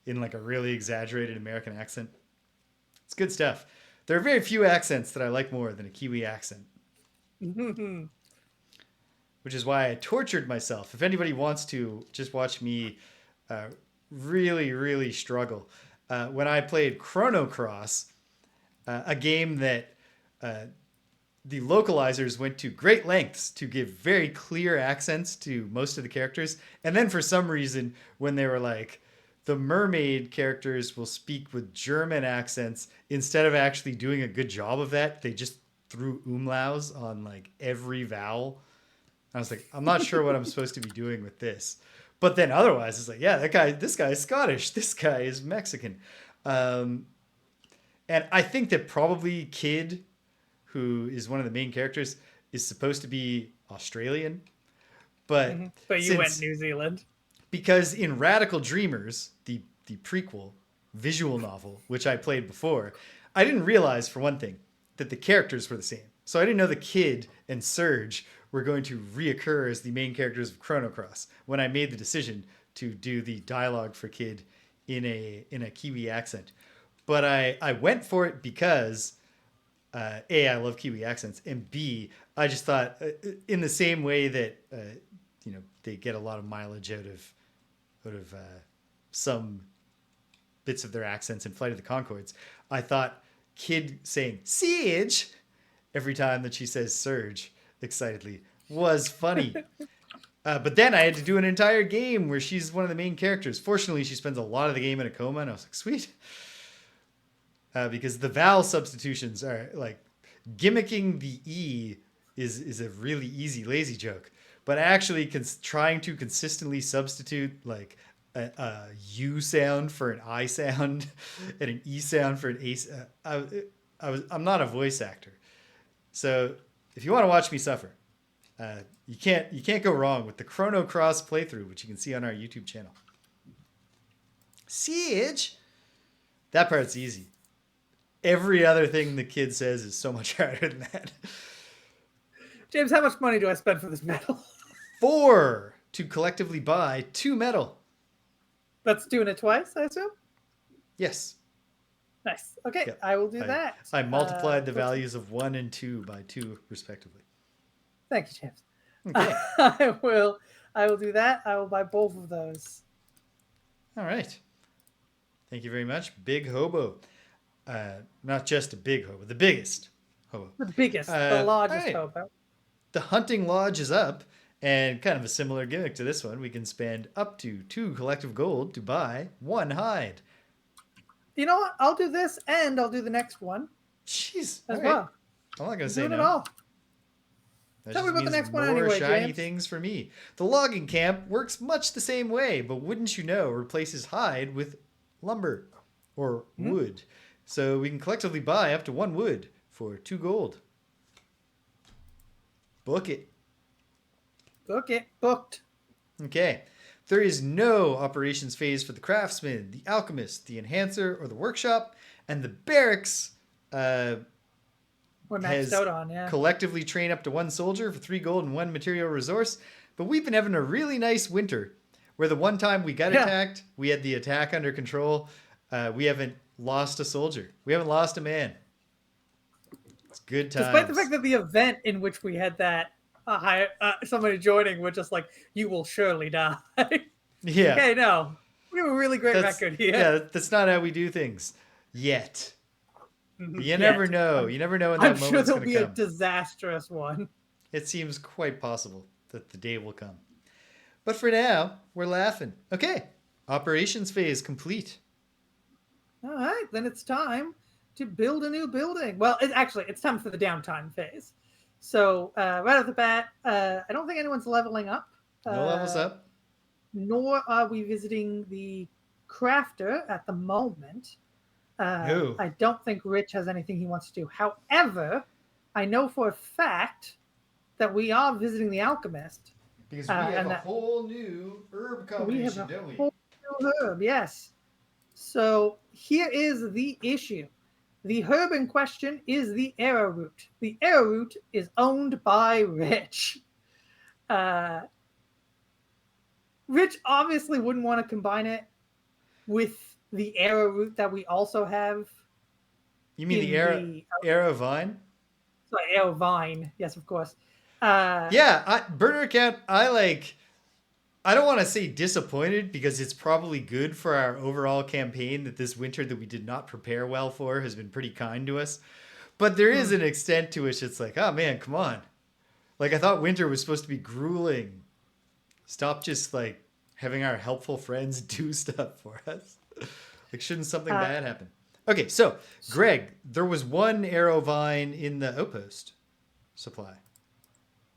in like a really exaggerated American accent. It's good stuff. There are very few accents that I like more than a Kiwi accent. Which is why I tortured myself. If anybody wants to just watch me really, really struggle. When I played Chrono Cross, a game that the localizers went to great lengths to give very clear accents to most of the characters. And then for some reason, when they were like, the mermaid characters will speak with German accents, instead of actually doing a good job of that, they just threw umlauts on like every vowel. I was like, I'm not sure what I'm supposed to be doing with this. But then otherwise, it's like, yeah, this guy is Scottish. This guy is Mexican. Um, and I think that probably Kid, who is one of the main characters, is supposed to be Australian. But But you went New Zealand. Because in Radical Dreamers, the prequel visual novel, which I played before, I didn't realize, for one thing, that the characters were the same. So I didn't know the Kid and Surge were going to reoccur as the main characters of Chrono Cross when I made the decision to do the dialogue for Kid in a Kiwi accent. But I went for it because A, I love Kiwi accents, and B, I just thought in the same way that they get a lot of mileage out of some bits of their accents in Flight of the Conchords, I thought Kid saying Siege every time that she says Surge excitedly was funny. But then I had to do an entire game where she's one of the main characters. Fortunately, she spends a lot of the game in a coma, and I was like, sweet. Because the vowel substitutions are like gimmicking the E is a really easy, lazy joke. But actually trying to consistently substitute like a U sound for an I sound and an E sound for an A. I'm not a voice actor. So if you want to watch me suffer, you can't go wrong with the Chrono Cross playthrough, which you can see on our YouTube channel. Siege! That part's easy. Every other thing the Kid says is so much harder than that. James, how much money do I spend for this medal? 4 to collectively buy 2 metal. That's doing it twice, I assume? Yes. Nice. Okay, Yep. I will do that. I multiplied the values of 1 and 2 by 2, respectively. Thank you, James. Okay. I will do that. I will buy both of those. All right. Thank you very much. Big Hobo. Not just a big hobo, the biggest hobo. The biggest, the largest hobo. The hunting lodge is up, and kind of a similar gimmick to this one. We can spend up to 2 collective gold to buy 1 hide. You know what? I'll do this, and I'll do the next one. Jeez. As well. I'm not going to say no. It all. That Tell me about the next one anyway, anyway, shiny James. things for me. The logging camp works much the same way, but wouldn't you know, replaces hide with lumber or wood. So we can collectively buy up to 1 wood for 2 gold. Book it. Book it. Booked. Okay. There is no operations phase for the craftsman, the alchemist, the enhancer, or the workshop, and the barracks We're maxed out on, yeah. collectively train up to 1 soldier for 3 gold and 1 material resource. But we've been having a really nice winter, where the one time we got attacked, we had the attack under control. We haven't lost a soldier. We haven't lost a man. It's good times. Despite the fact that the event in which we had that somebody joining was just like, you will surely die. Yeah. Okay, no. We have a really great record here. Yeah, that's not how we do things. Yet. You never know. You never know when that moment's going to come. I'm sure there'll be a disastrous one. It seems quite possible that the day will come. But for now, we're laughing. Okay. Operations phase complete. All right, then it's time to build a new building. Well, it's time for the downtime phase. So right off the bat, I don't think anyone's leveling up. No levels up. Nor are we visiting the crafter at the moment. I don't think Rich has anything he wants to do. However, I know for a fact that we are visiting the alchemist. Because we have a whole new herb combination, don't we? Whole new herb, yes. So here is the issue. The herb in question is the arrowroot. The arrowroot is owned by Rich. Rich obviously wouldn't want to combine it with the arrowroot that we also have. You mean the arrow vine? Sorry, arrow vine. Yes, of course. Yeah, burner account. I I don't want to say disappointed because it's probably good for our overall campaign that this winter that we did not prepare well for has been pretty kind to us. But there is Hmm. an extent to which it's like, oh man, come on. Like I thought winter was supposed to be grueling. Stop just like having our helpful friends do stuff for us. Like shouldn't something Uh, bad happen? Okay, so Greg, there was one arrow vine in the outpost supply.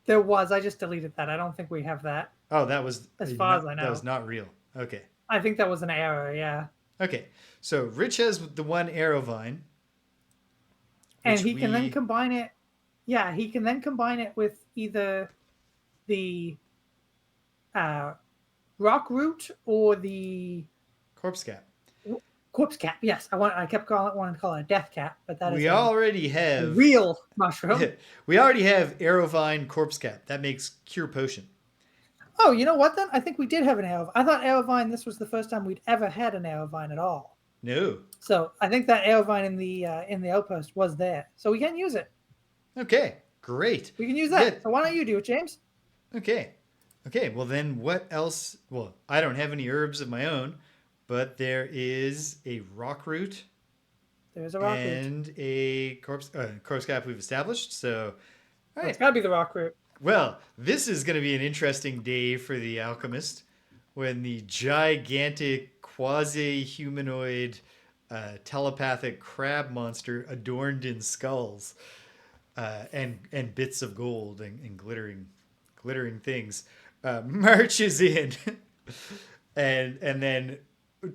there was. I just deleted that. I don't think we have that, Oh, that was as far as not I that was know. not real. Okay. I think that was an error. Yeah. Okay. So Rich has the one arrow vine, And which he can then we combine it. Yeah, he can then combine it with either the uh, rock root or the corpse cap. corpse cap. Yes, I kept wanting to call it a death cap, but that is We already a have real mushroom. we already have arrow vine corpse cap. That makes cure potion. Oh, you know what then? I think we did have an arrow. I thought arrowvine. This was the first time we'd ever had an arrowvine at all. No. So I think that arrowvine in the outpost was there, so we can use it. Okay. Great. We can use Yeah. that. So why don't you do it, James? Okay. Okay. Well then, what else? Well, I don't have any herbs of my own, but there is a rock root There's a rock root. and a corpse cap we've established. So, all So it's right. got to be the rock root. Well, this is going to be an interesting day for the alchemist when the gigantic quasi-humanoid telepathic crab monster adorned in skulls and bits of gold and glittering things marches in and then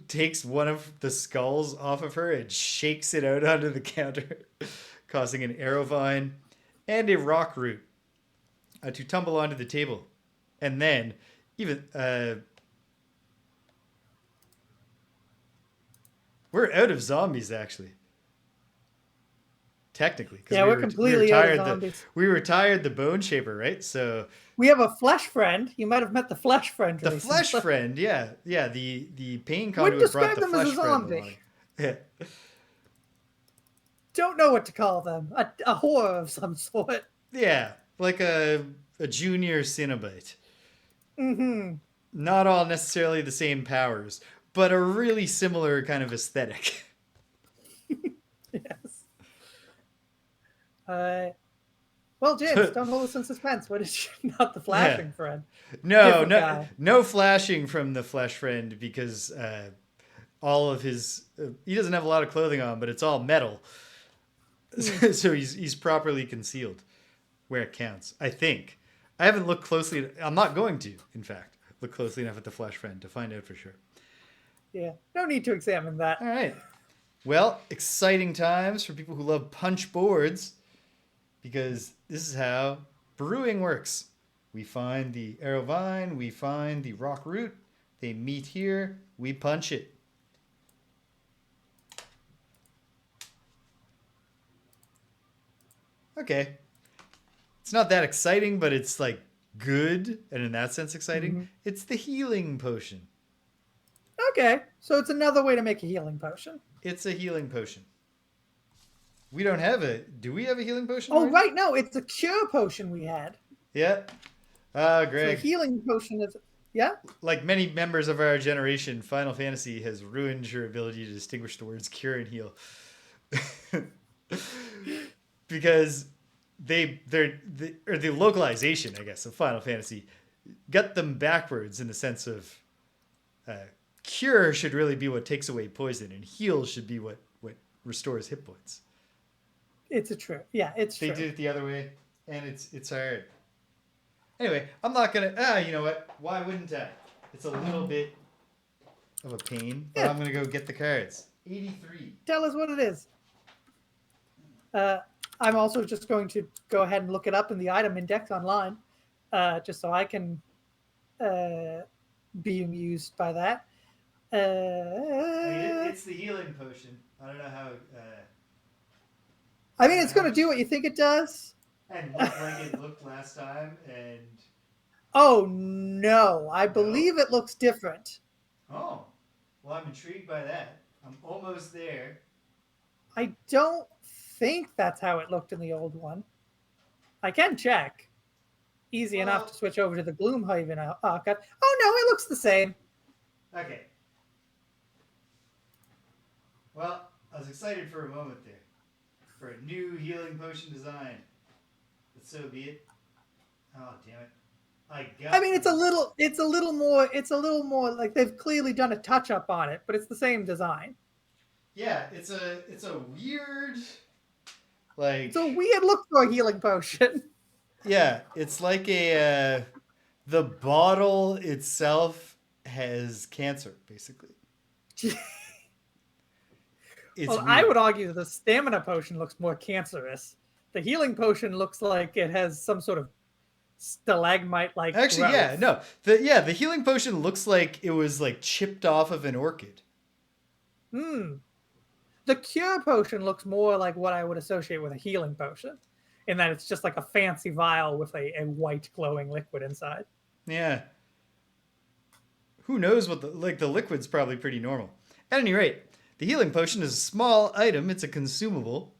takes one of the skulls off of her and shakes it out onto the counter, causing an arrow vine and a rock root to tumble onto the table. And then, even we're out of zombies actually, technically, because Yeah, we're we completely out of retired zombies. we retired the bone shaper, right? So We have a flesh friend. You might have met the flesh friend the recently. flesh friend, yeah, the pain Wouldn't conduit brought describe the them as a flesh friend zombie. along. Yeah. Don't know what to call them. A horror of some sort. Yeah, like a junior Cinnabite. Mm-hmm. Not all necessarily the same powers, but a really similar kind of aesthetic. Yes. Well, James, don't hold us in suspense. What is not the flashing Yeah. friend? No, Different no, guy. no flashing from the flesh friend because all of his he doesn't have a lot of clothing on, but it's all metal, so he's properly concealed where it counts. I think. I haven't looked closely. I'm not going to, in fact, look closely enough at the flesh friend to find out for sure. Yeah. No need to examine that. All right. Well, exciting times for people who love punch boards because this is how brewing works. We find the arrow vine, we find the rock root, they meet here, we punch it. Okay. It's not that exciting, but it's like good, and in that sense exciting. Mm-hmm. It's the healing potion. Okay. So it's another way to make a healing potion. It's a healing potion. We don't have it. Do we have a healing potion? Oh, already? right. No, it's a cure potion we had. Yeah. Ah, So Greg. healing potion is. Yeah? Like many members of our generation, Final Fantasy has ruined your ability to distinguish the words cure and heal. Because the localization, I guess, of Final Fantasy got them backwards in the sense of cure should really be what takes away poison, and heal should be what restores hit points. It's a true. Yeah, it's They true. did it the other way, and it's hard. Anyway, I'm not gonna. You know what? Why wouldn't I? It's a little bit of a pain, but Yeah. I'm gonna go get the cards. 83. Tell us what it is. I'm also just going to go ahead and look it up in the item index online, just so I can be amused by that. I mean, it's the healing potion. I don't know how. I mean, it's going to do what you think it does. And look like it looked last time, and Oh no, I believe it looks different. oh, well, I'm intrigued by that. I'm almost there. I don't think that's how it looked in the old one. I can check. Easy enough Well, to switch over to the Gloomhaven archive. Oh no, it looks the same. okay. Well, I was excited for a moment there. For a new healing potion design. But so be it. Oh, damn it. I I got mean, the... it's a little more like they've clearly done a touch up on it, but it's the same design. Yeah, it's a weird... Like... It's a weird look for a healing potion. Yeah, it's like a... the bottle itself has cancer, basically. It's Well, I weird. would argue that the stamina potion looks more cancerous. The healing potion looks like it has some sort of stalagmite-like Actually, yeah, growth. no. The healing potion looks like it was like chipped off of an orchid. Hmm. The cure potion looks more like what I would associate with a healing potion, in that it's just like a fancy vial with a white glowing liquid inside. Yeah. Who knows what the liquid's probably pretty normal. At any rate, the healing potion is a small item. It's a consumable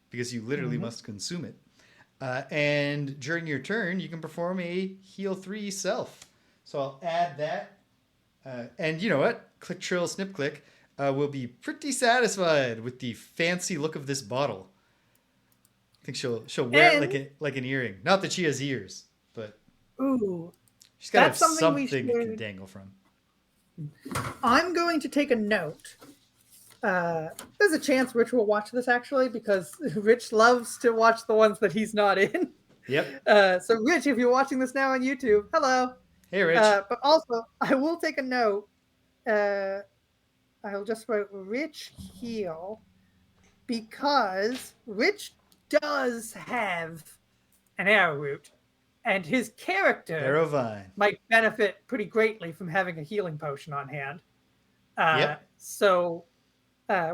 because you literally Mm-hmm. must consume it. And during your turn, you can perform a heal 3 self. So I'll add that. And you know what? Click, trill, snip-Click will be pretty satisfied with the fancy look of this bottle. I think she'll wear it And like an earring. Not that she has ears, but ooh, she's got to have that's something we something it can should. dangle from. I'm going to take a note. There's a chance Rich will watch this actually because Rich loves to watch the ones that he's not in. Yep. So Rich, if you're watching this now on YouTube, hello. Hey, Rich. But also, I will take a note. Uh, I'll just write Rich heal because Rich does have an arrowroot, and his character Arrowvine. might benefit pretty greatly from having a healing potion on hand. Yep. So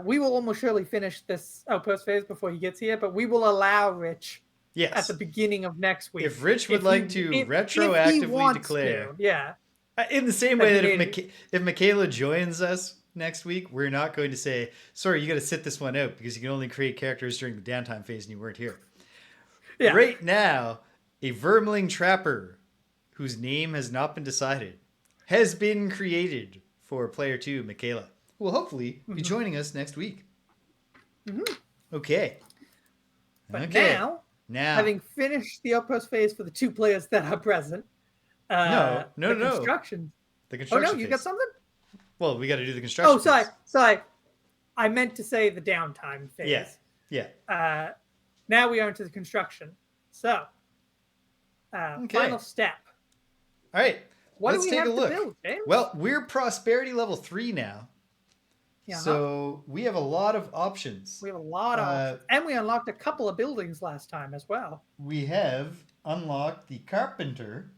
we will almost surely finish this outpost phase before he gets here, but we will allow Rich at Yes. the beginning of next week. If Rich would like to if he retroactively wants declare, to, yeah. In the same That way he that made if Michaela joins us next week, we're not going to say, sorry, you got to sit this one out because you can only create characters during the downtime phase and you weren't here. yeah. Right now, a vermling trapper whose name has not been decided has been created for player 2, Michaela, who will hopefully be joining us next week. Okay. But Okay. now, having finished the outpost phase for the 2 players that are present, No. the construction. The Oh construction no, you phase. got something? Well, we got to do the construction. Oh, sorry. I meant to say the downtime phase. Yeah. Now we are into the construction. So, Okay. final step. All right. What Let's do we take have a look. to build, James? Well, we're prosperity level 3 now. Yeah. So we have a lot of options. We have a lot of options. And we unlocked a couple of buildings last time as well. We have unlocked the carpenter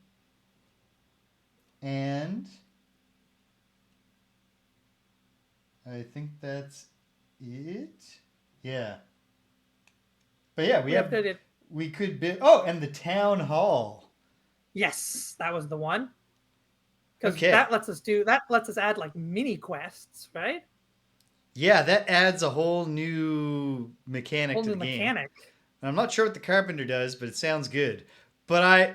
and I think that's it. Yeah. But yeah, we could build. Oh, and the town hall. Yes, that was the one. Because Okay. that lets us add like mini quests, right? Yeah, that adds a whole new mechanic Whole to new the game. mechanic. I'm not sure what the carpenter does, but it sounds good. But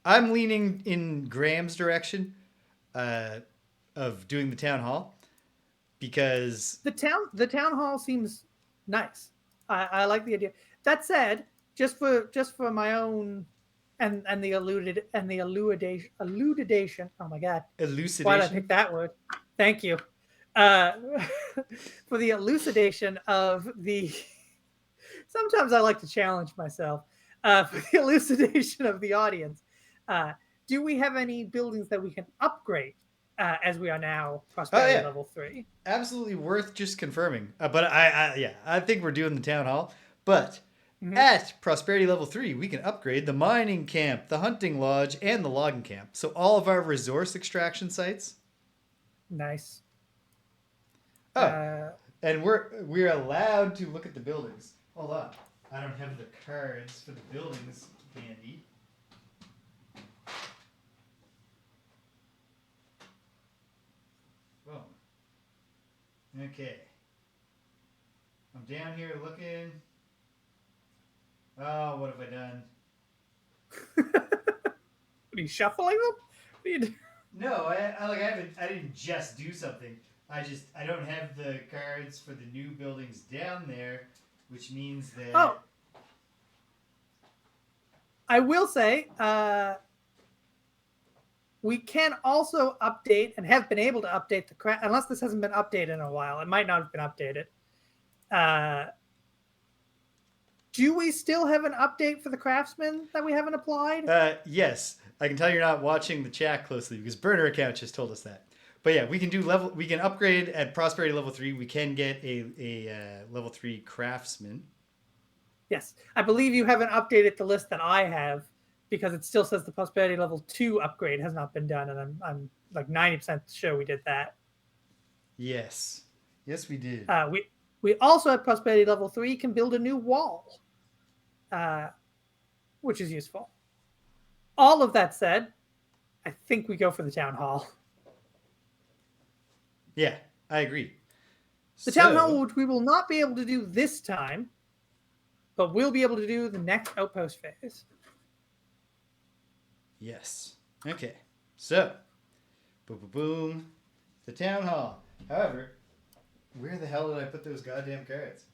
I'm leaning in Graham's direction of doing the town hall because the town hall seems nice. I like the idea. That said, just for my own and the elucidation. Oh my god! elucidation. Why did I pick that word? Thank you. For the elucidation of the. Sometimes I like to challenge myself. For the elucidation of the audience, do we have any buildings that we can upgrade as we are now prosperity level 3? Absolutely worth just confirming. But I think we're doing the town hall. But at prosperity level 3, we can upgrade the mining camp, the hunting lodge, and the logging camp. So all of our resource extraction sites. Nice. Oh, and we're allowed to look at the buildings. Hold on, I don't have the cards for the buildings handy. Boom. Okay. I'm down here looking. Oh, what have I done? Are you shuffling them? What are you do- No, I didn't just do something. I don't have the cards for the new buildings down there, which means that Oh, I will say, we can also update and have been able to update the craft. Unless this hasn't been updated in a while, it might not have been updated. Do we still have an update for the craftsman that we haven't applied? yes, I can tell you're not watching the chat closely because burner account just told us that. But yeah, we can do level. We can upgrade at prosperity level 3. We can get a level 3 craftsman. Yes, I believe you haven't updated the list that I have because it still says the prosperity level 2 upgrade has not been done, and I'm like 90% sure we did that. Yes, yes, we did. We also at prosperity level 3 can build a new wall, which is useful. All of that said, I think we go for the town hall. Yeah, I agree. The town hall, which we will not be able to do this time, but we'll be able to do the next outpost phase. Yes. Okay. So, boom, boom, boom. The town hall. However, where the hell did I put those goddamn cards?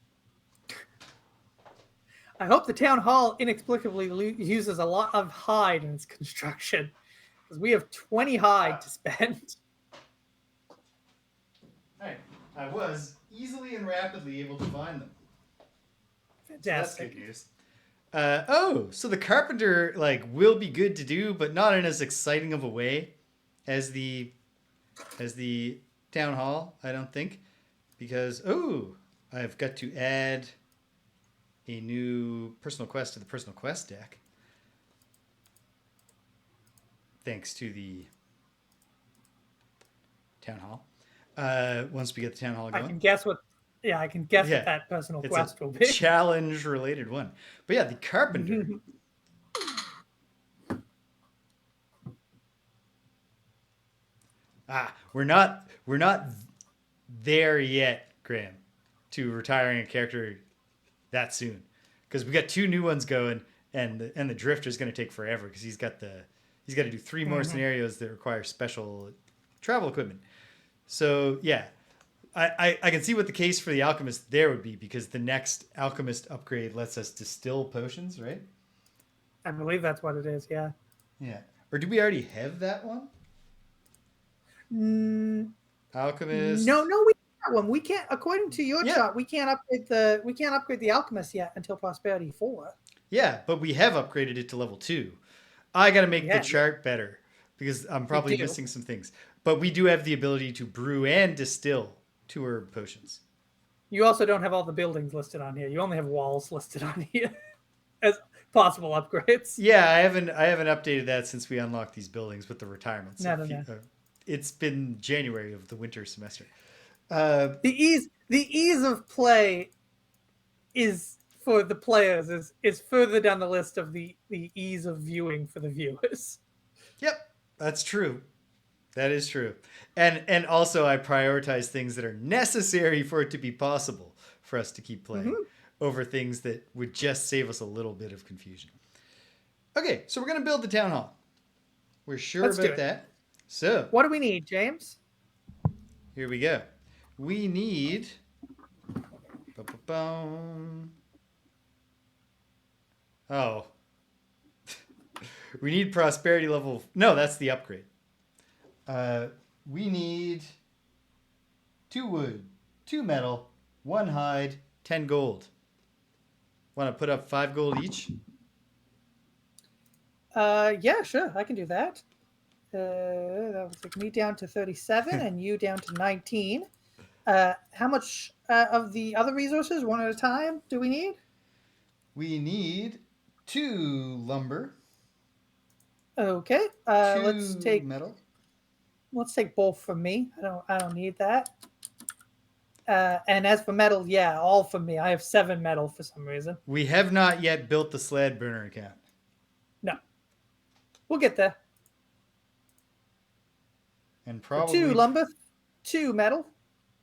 I hope the town hall inexplicably uses a lot of hide in its construction, because we have 20 hide to spend. Alright. I was easily and rapidly able to find them. Fantastic. So that's good news. So the carpenter will be good to do, but not in as exciting of a way as the town hall, I don't think, because I've got to add a new personal quest to the personal quest deck, thanks to the town hall. Once we get the town hall going, I can guess what. Yeah, I can guess what that personal quest will be. Challenge related one, but yeah, the carpenter. We're not there yet, Graham, to retiring a character that soon, because we got 2 new ones going, and the drifter's going to take forever because he's got to do 3 more scenarios that require special travel equipment. So yeah, I can see what the case for the alchemist there would be, because the next alchemist upgrade lets us distill potions, right? I believe that's what it is. Yeah. Yeah. Or do we already have that one? Alchemist. No, we have one. We can't. According to your chart, we can't upgrade the alchemist yet until prosperity 4. Yeah, but we have upgraded it to level 2. I got to make the chart better because I'm probably missing some things. But we do have the ability to brew and distill 2 herb potions. You also don't have all the buildings listed on here. You only have walls listed on here as possible upgrades. Yeah, I haven't updated that since we unlocked these buildings with the retirements. No. It's been January of the winter semester. The ease of play is for the players is further down the list of the ease of viewing for the viewers. Yep, that's true. That is true. And also I prioritize things that are necessary for it to be possible for us to keep playing over things that would just save us a little bit of confusion. Okay, so we're going to build the town hall. We're sure about that. So, what do we need, James? Here we go. We need we need prosperity level. No, that's the upgrade. We need 2 wood, 2 metal, 1 hide, 10 gold. Want to put up 5 gold each? Yeah, sure. I can do that. That would take me down to 37 and you down to 19. How much of the other resources, one at a time, do we need? We need 2 lumber. Okay. 2 let's take metal. Let's take both from me. I don't need that. And as for metal, yeah, all from me. I have 7 metal for some reason. We have not yet built the sled burner account. No. We'll get there. And probably 2 lumber, 2 metal.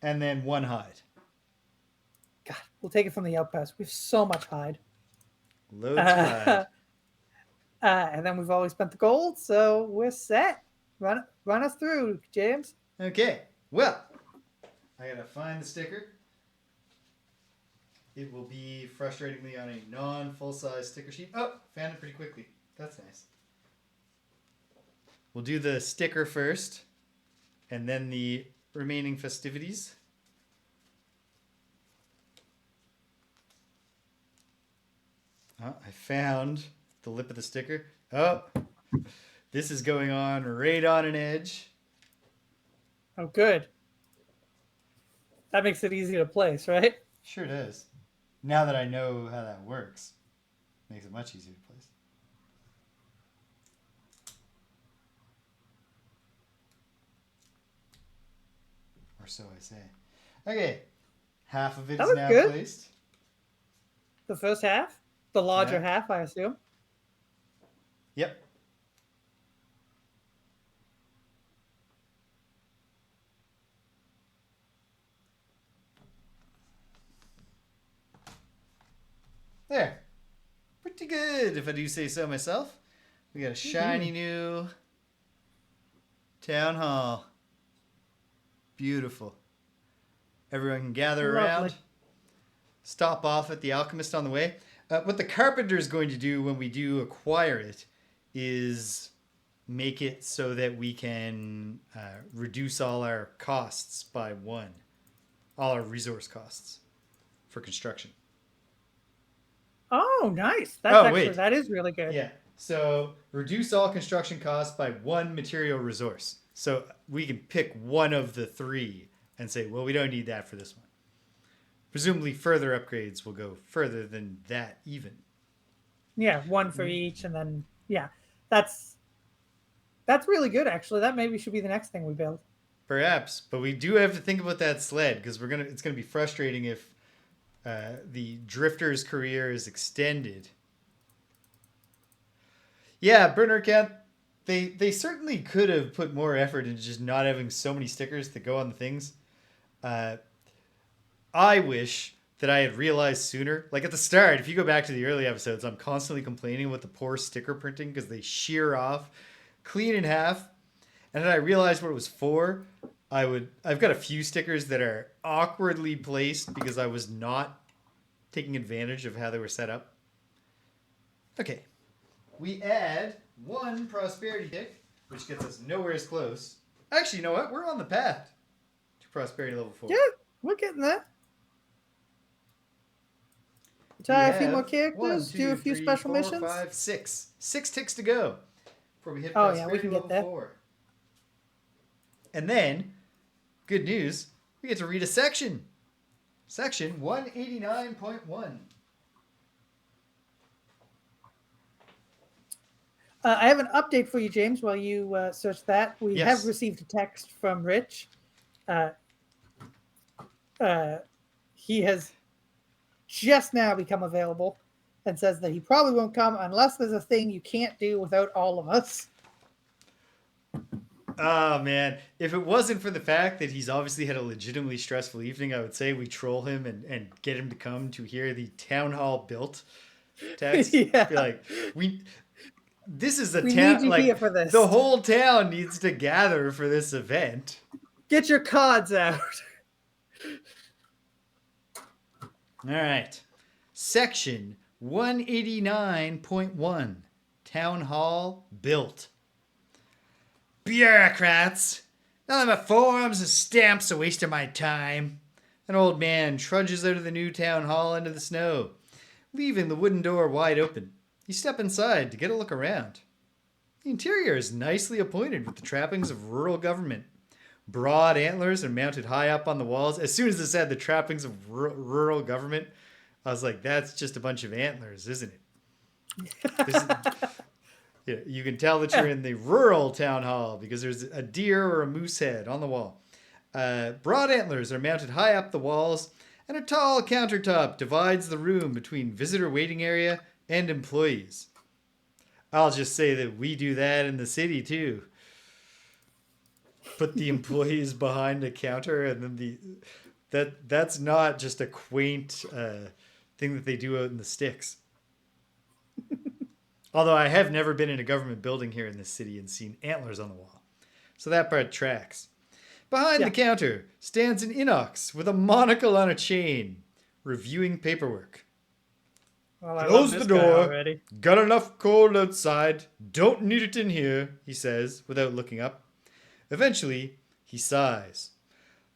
And then 1 hide. God, we'll take it from the outpost. We have so much hide. Loads of And then we've always spent the gold, so we're set. Run us through, James. Okay. Well, I gotta find the sticker. It will be frustratingly on a non-full size sticker sheet. Oh, found it pretty quickly. That's nice. We'll do the sticker first, and then the remaining festivities. Oh, I found the lip of the sticker. Oh, this is going on right on an edge. Oh, good. That makes it easy to place, right? Sure does. Now that I know how that works, makes it much easier to place. Or so I say. Okay, half of it That is looks now good. placed. The first half, the larger Yeah. half, I assume. Yep. There. Pretty good, if I do say so myself. We got a shiny new town hall. Beautiful. Everyone can gather Lovely. around. Stop off at the Alchemist on the way. What the Carpenter is going to do when we do acquire it is make it so that we can reduce all our costs by 1. All our resource costs for construction. Oh, nice. Wait. That is really good. Yeah. So reduce all construction costs by 1 material resource. So we can pick one of the 3 and say, well, we don't need that for this one. Presumably further upgrades will go further than that even. Yeah, 1 for each, and then yeah, that's really good actually. That maybe should be the next thing we build. Perhaps, but we do have to think about that sled because it's gonna be frustrating if the drifter's career is extended. Yeah, burner count. They certainly could have put more effort into just not having so many stickers that go on the things. I wish that I had realized sooner. Like at the start, if you go back to the early episodes, I'm constantly complaining about the poor sticker printing because they shear off clean in half. And then I realized what it was for. I've got a few stickers that are awkwardly placed because I was not taking advantage of how they were set up. Okay. We add 1 prosperity tick, which gets us nowhere as close. Actually, you know what? We're on the path to prosperity level 4. Yeah, we're getting there. We Try a few more have characters, 1, do 2, a few 3, special 4, missions. 5, 6. 6 ticks to go before we hit Oh, yeah, prosperity we can level get there. 4. And then, good news, we get to read a section. Section 189.1. I have an update for you, James, while you search that. We Yes. have received a text from Rich. He has just now become available and says that he probably won't come unless there's a thing you can't do without all of us. Oh, man. If it wasn't for the fact that he's obviously had a legitimately stressful evening, I would say we troll him and get him to come to hear the town hall built text. Yeah. Be like, this is a We town. need you Like here for this. the whole town needs to gather for this event. Get your cards out. All right. Section 189.1. Town hall built. Bureaucrats. Nothing but forms and stamps a waste of my time. An old man trudges out of the new town hall into the snow, leaving the wooden door wide open. You step inside to get a look around. The interior is nicely appointed with the trappings of rural government. Broad antlers are mounted high up on the walls. As soon as it said the trappings of rural government, I was like, that's just a bunch of antlers, isn't it? Yeah, you can tell that you're in the rural town hall because there's a deer or a moose head on the wall. Broad antlers are mounted high up the walls, and a tall countertop divides the room between visitor waiting area and employees. I'll just say that we do that in the city too. Put the employees behind a counter, and then that's not just a quaint thing that they do out in the sticks. Although I have never been in a government building here in this city and seen antlers on the wall. So that part tracks. Behind Yeah. the counter stands an inox with a monocle on a chain, reviewing paperwork. Well, I love Close the this guy door. already. Got enough cold outside. Don't need it in here, he says, without looking up. Eventually, he sighs.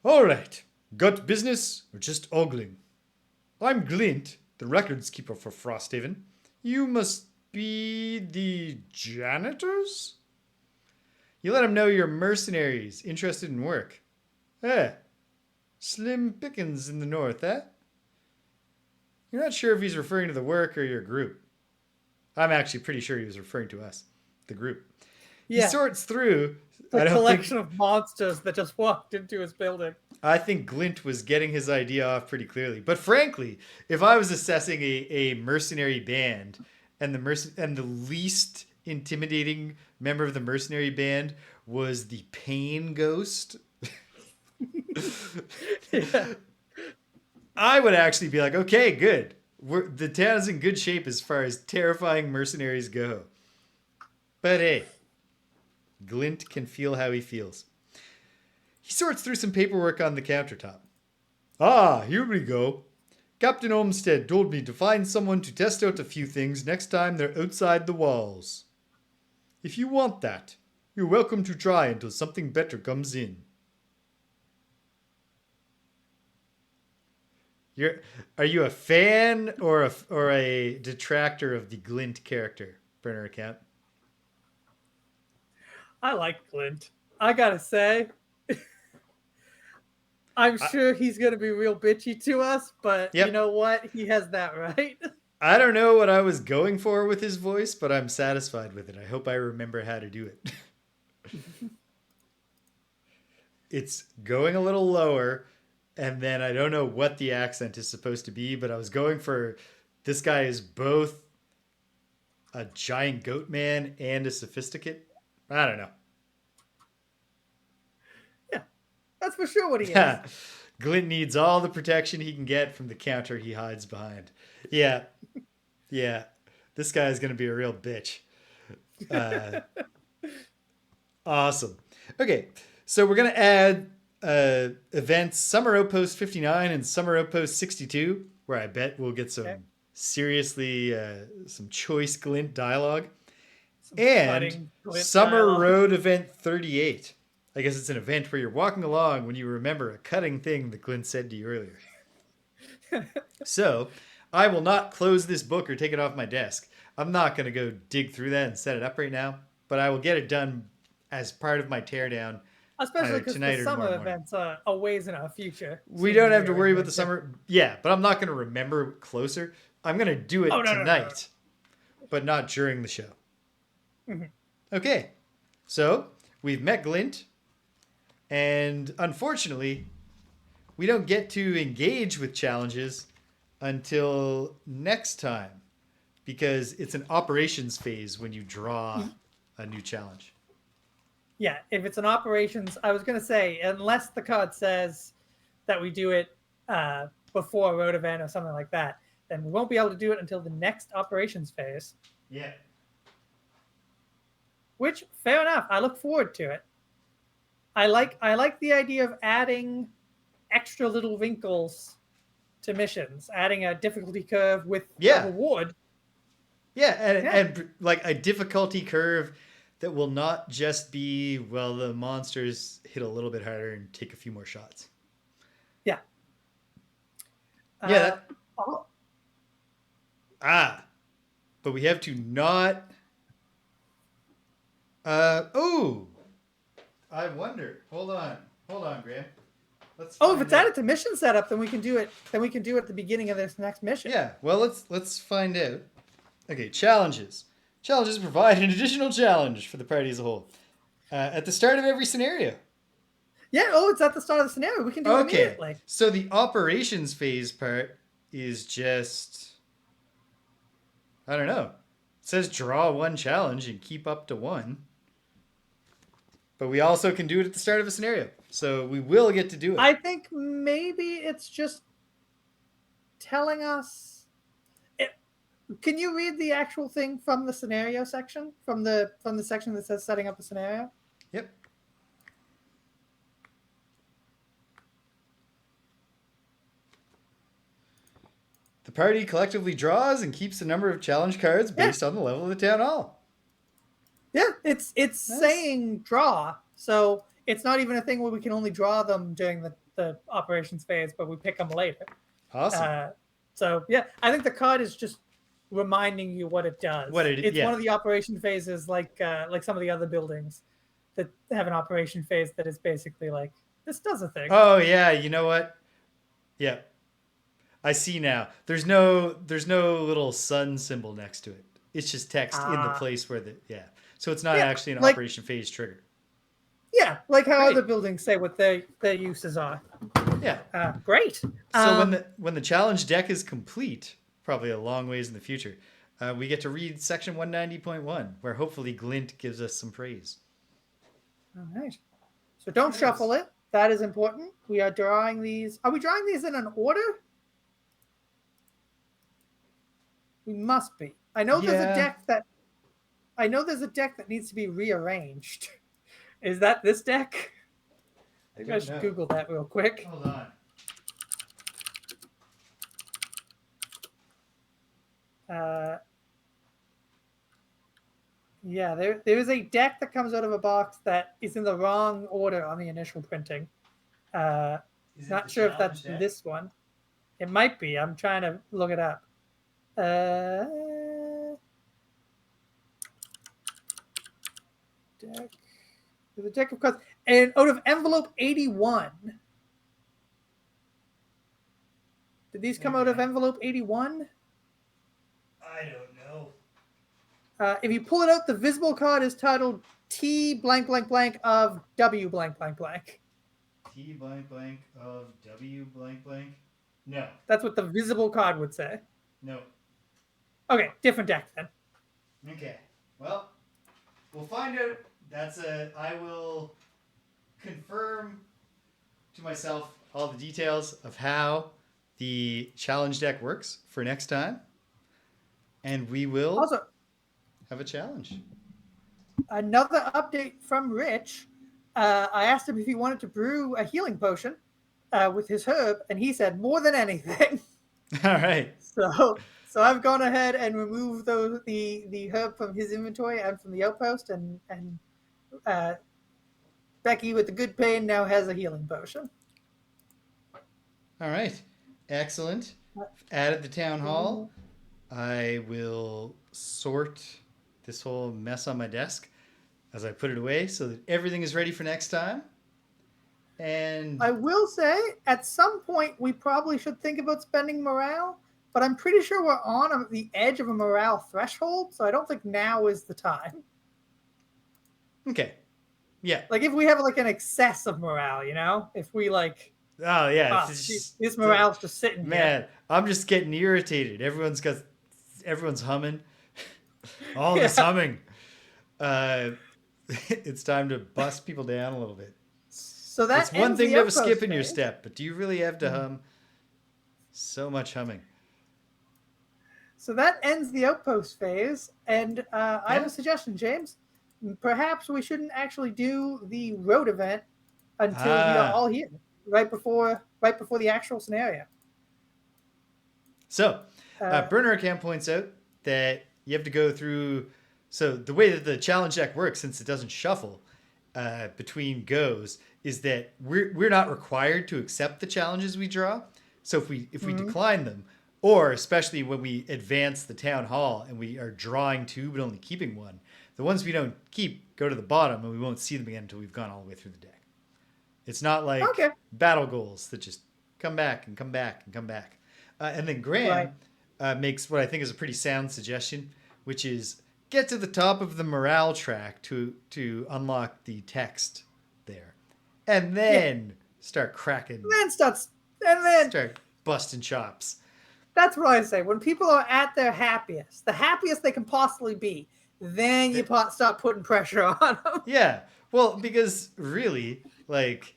All right. Got business or just ogling? I'm Glint, the records keeper for Frosthaven. You must be the janitors? You let him know you're mercenaries interested in work. Eh, slim pickings in the north, eh? You're not sure if he's referring to the work or your group. I'm actually pretty sure he was referring to us, the group. He Yeah. sorts through. The collection of monsters that just walked into his building. I think Glint was getting his idea off pretty clearly. But frankly, if I was assessing a mercenary band and the least intimidating member of the mercenary band was the pain ghost, Yeah. I would actually be like, okay, good. The town's in good shape as far as terrifying mercenaries go. But hey, Glint can feel how he feels. He sorts through some paperwork on the countertop. Ah, here we go. Captain Olmsted told me to find someone to test out a few things next time they're outside the walls. If you want that, you're welcome to try until something better comes in. Are you a fan or a detractor of the Glint character, burner account? I like Glint. I gotta say, I'm sure he's gonna be real bitchy to us, but Yep. you know what? He has that right. I don't know what I was going for with his voice, but I'm satisfied with it. I hope I remember how to do it. It's going a little lower, and then I don't know what the accent is supposed to be, but I was going for this guy is both a giant goat man and a sophisticate. I don't know. Yeah, that's for sure what he is. Yeah. Glint needs all the protection he can get from the counter he hides behind. Yeah. Yeah. This guy is going to be a real bitch. Awesome. Okay. So we're going to add events Summer Outpost 59 and Summer Outpost 62, where I bet we'll get some seriously, some choice Glint dialogue. And Summer Road Event 38. I guess it's an event where you're walking along when you remember a cutting thing that Glint said to you earlier. So, I will not close this book or take it off my desk. I'm not going to go dig through that and set it up right now, but I will get it done as part of my teardown. Especially because the summer events are a ways in our future. We don't have to worry about the summer. Yeah, but I'm not going to remember closer. I'm going to do it tonight, but not during the show. Mm-hmm. Okay, so we've met Glint, and unfortunately, we don't get to engage with challenges until next time because it's an operations phase when you draw a new challenge. Yeah, if it's an operations, I was going to say, unless the card says that we do it before a road event or something like that, then we won't be able to do it until the next operations phase. Yeah. Which, fair enough. I look forward to it. I like the idea of adding extra little wrinkles to missions, adding a difficulty curve with a reward. Yeah, and like a difficulty curve that will not just be, well, the monsters hit a little bit harder and take a few more shots. Yeah. Yeah. But we have to not... I wonder. Hold on, Graham. If it's added to mission setup, then we can do it. Then we can do it at the beginning of this next mission. Yeah. Well, let's find out. Okay, challenges. Challenges provide an additional challenge for the party as a whole at the start of every scenario. Yeah. Oh, it's at the start of the scenario. We can do it immediately. So the operations phase part is just, I don't know. It says draw one challenge and keep up to one. But we also can do it at the start of a scenario. So we will get to do it. I think maybe it's just telling us... Can you read the actual thing from the scenario section, from the section that says setting up a scenario? Yep. The party collectively draws and keeps the number of challenge cards based on the level of the town hall. Yeah, it's Nice. saying draw, so it's not even a thing where we can only draw them during the operations phase, but we pick them later. Awesome. So yeah, I think the card is just reminding you what it does. It's one of the operation phases, like some of the other buildings that have an operation phase that is basically like, this does a thing. Oh yeah, you know what? Yeah, I see now. There's no little sun symbol next to it. It's just text in the place where So it's not actually an operation phase trigger. Yeah, like how other buildings say what their uses are. Yeah. Great. So when the challenge deck is complete, probably a long ways in the future, we get to read section 190.1, where hopefully Glint gives us some praise. All right. So don't shuffle it. That is important. We are drawing these. Are we drawing these in an order? We must be. I know there's a deck that needs to be rearranged. Is that this deck? Maybe I should Google that real quick. Hold on. Yeah, there is a deck that comes out of a box that is in the wrong order on the initial printing. Not sure if that's this one. It might be. I'm trying to look it up. Deck. There's a deck of cards. And out of envelope 81. Did these come out of envelope 81? I don't know. If you pull it out, the visible card is titled T blank blank blank of W blank blank blank. T blank blank of W blank blank? No. That's what the visible card would say. No. Okay, different deck then. Okay. Well, we'll find out. I will confirm to myself all the details of how the challenge deck works for next time. And we will also have a challenge. Another update from Rich. I asked him if he wanted to brew a healing potion with his herb, and he said more than anything. All right. So I've gone ahead and removed the herb from his inventory and from the outpost, and Becky with the good pain now has a healing potion. All right. Excellent. Added the town hall. I will sort this whole mess on my desk as I put it away so that everything is ready for next time. And I will say, at some point, we probably should think about spending morale, but I'm pretty sure we're on the edge of a morale threshold, so I don't think now is the time. Okay. Yeah. Like, if we have, like, an excess of morale, you know? If we, like... Oh, yeah. This morale's just sitting here. Man, I'm just getting irritated. Everyone's humming. All this humming. It's time to bust people down a little bit. So that's one thing to have a skip in your step, but do you really have to hum? So much humming. So that ends the outpost phase, and I have a suggestion, James. Perhaps we shouldn't actually do the road event until we are all here, right before the actual scenario. So, Burner Account points out that you have to go through. So the way that the challenge deck works, since it doesn't shuffle between goes, is that we're not required to accept the challenges we draw. So if we decline them, or especially when we advance the town hall and we are drawing two but only keeping one, the ones we don't keep go to the bottom and we won't see them again until we've gone all the way through the deck. It's not like battle goals that just come back and come back and come back. And then Graham makes what I think is a pretty sound suggestion, which is get to the top of the morale track to unlock the text there. And then start cracking. And then start busting chops. That's what I say. When people are at their happiest, the happiest they can possibly be, then you start putting pressure on them. Yeah. Well, because really, like,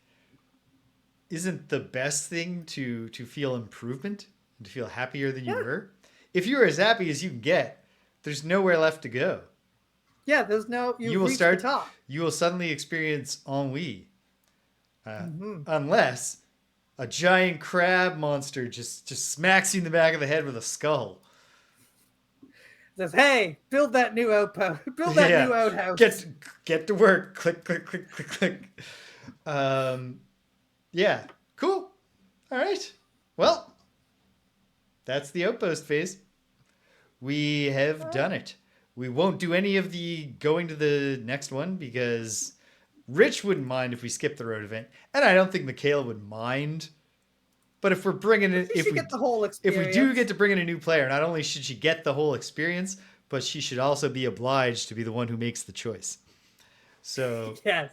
isn't the best thing to feel improvement and to feel happier than you were? if you're as happy as you can get, there's nowhere left to go. Yeah, there's no. You You've will reached the start. top. You will suddenly experience ennui, Hmm. unless a giant crab monster just smacks you in the back of the head with a skull. Says, "Hey, build that new outpost. Build that Yeah, new outhouse." get to work. Click click click click click. Um, yeah, cool. All right. Well, that's the outpost phase. We have All right. done it. We won't do any of the going to the next one because Rich wouldn't mind if we skipped the road event, and I don't think Michaela would mind. But if we're bringing it, You should get the whole if we do experience. get to bring in a new player, not only should she get the whole experience, but she should also be obliged to be the one who makes the choice. So, Yes.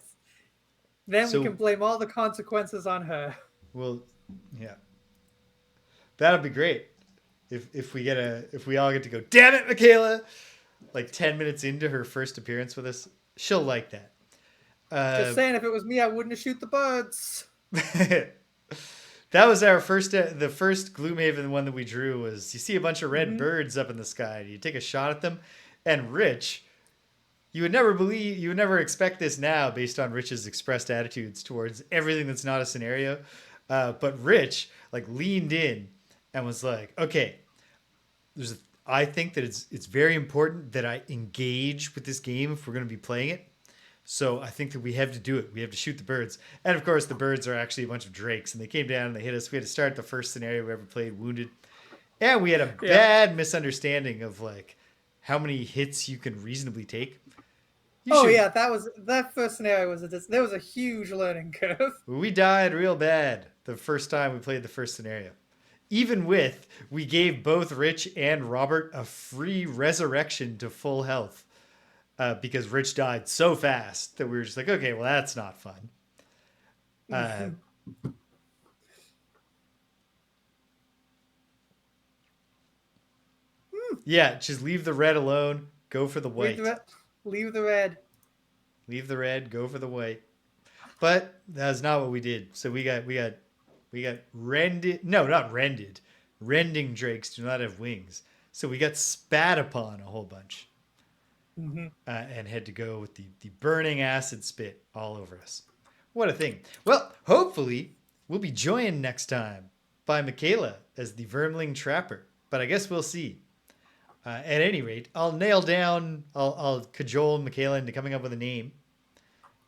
Then we can so blame all the consequences on her. we'll, yeah, that'd be great. If we all get to go, damn it, Michaela, like 10 minutes into her first appearance with us, she'll like that. Just saying, if it was me, I wouldn't have shoot the birds. That was our first, the first Gloomhaven one that we drew was you see a bunch of red Mhm. birds up in the sky. You take a shot at them, and Rich, you would never expect this now based on Rich's expressed attitudes towards everything that's not a scenario. But Rich like leaned in and was like, okay, I think that it's very important that I engage with this game if we're going to be playing it. So I think that we have to do it. We have to shoot the birds. And of course, the birds are actually a bunch of drakes, and they came down and they hit us. We had to start the first scenario we ever played, wounded. And we had a Yeah. bad misunderstanding of like how many hits you can reasonably take. Yeah, that first scenario there was a huge learning curve. We died real bad the first time we played the first scenario. Even with, we gave both Rich and Robert a free resurrection to full health. Because Rich died so fast that we were just like, okay, well, that's not fun. Uh, yeah, just leave the red alone. Go for the white. Leave the red. Leave the red. Go for the white. But that's not what we did. So we got rended. No, not rended. Rending drakes do not have wings. So we got spat upon a whole bunch. Mm-hmm. And had to go with the burning acid spit all over us. What a thing. Well, hopefully we'll be joined next time by Michaela as the Vermling Trapper. But I guess we'll see. At any rate, I'll cajole Michaela into coming up with a name.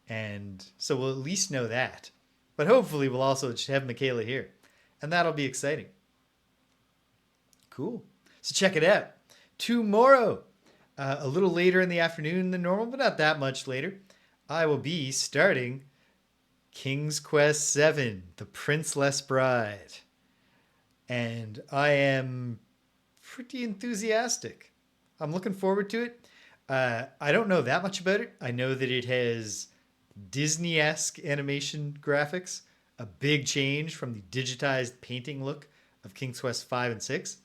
And so we'll at least know that. But hopefully we'll also just have Michaela here. And that'll be exciting. Cool. So check it out. Tomorrow, a little later in the afternoon than normal, but not that much later, I will be starting King's Quest VII, The Princeless Bride. And I am pretty enthusiastic. I'm looking forward to it. I don't know that much about it. I know that it has Disney-esque animation graphics, a big change from the digitized painting look of King's Quest 5 and 6.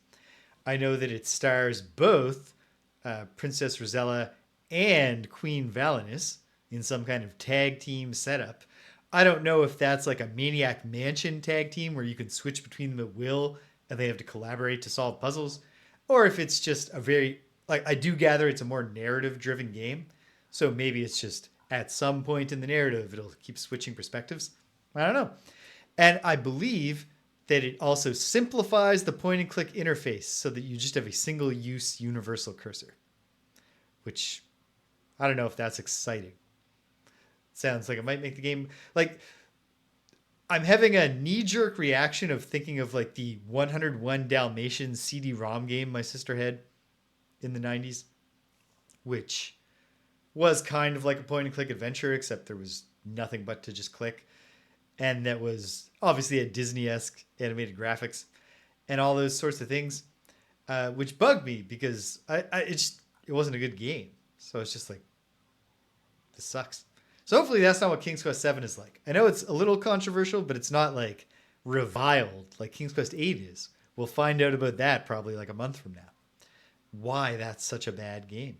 I know that it stars both Princess Rosella and Queen Valinus in some kind of tag team setup. I don't know if that's like a Maniac Mansion tag team where you can switch between them at will and they have to collaborate to solve puzzles, or if it's just a very, like, I do gather it's a more narrative driven game. So maybe it's just at some point in the narrative, it'll keep switching perspectives. I don't know. And I believe that it also simplifies the point and click interface so that you just have a single use universal cursor, which I don't know if that's exciting. It sounds like it might make the game like I'm having a knee-jerk reaction of thinking of like the 101 Dalmatians CD-ROM game my sister had in the 90s, which was kind of like a point and click adventure, except there was nothing but to just click. And that was obviously a Disney-esque animated graphics and all those sorts of things, which bugged me because it wasn't a good game. So it's just like, this sucks. So hopefully that's not what King's Quest 7 is like. I know it's a little controversial, but it's not like reviled like King's Quest 8 is. We'll find out about that probably like a month from now. Why that's such a bad game.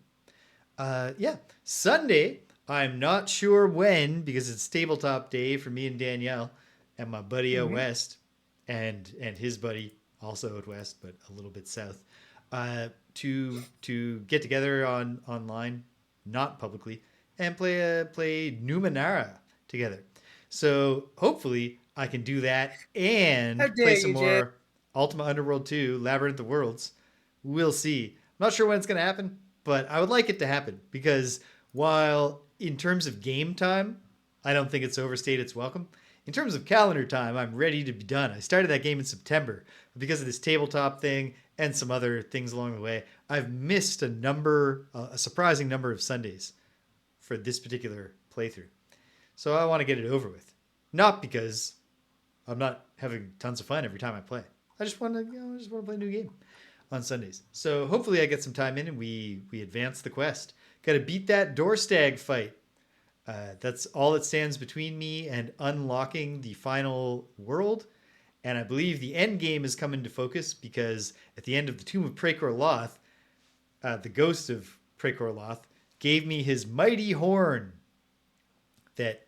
Yeah, Sunday, I'm not sure when because it's tabletop day for me and Danielle and my buddy out west and his buddy also out west, but a little bit south. to get together online, not publicly, and play Numenera together. So hopefully I can do that How and play dare some you, Jay? more Ultima Underworld 2, Labyrinth of Worlds. We'll see. I'm not sure when it's going to happen, but I would like it to happen because while in terms of game time, I don't think it's overstayed its welcome. In terms of calendar time, I'm ready to be done. I started that game in September, but because of this tabletop thing and some other things along the way, I've missed a surprising number of Sundays for this particular playthrough. So I want to get it over with. Not because I'm not having tons of fun every time I play. I just want to, play a new game on Sundays. So hopefully I get some time in and we advance the quest. Got to beat that door stag fight. That's all that stands between me and unlocking the final world. And I believe the end game has come into focus because at the end of the Tomb of Prekor Loth, the ghost of Prekor Loth gave me his mighty horn that,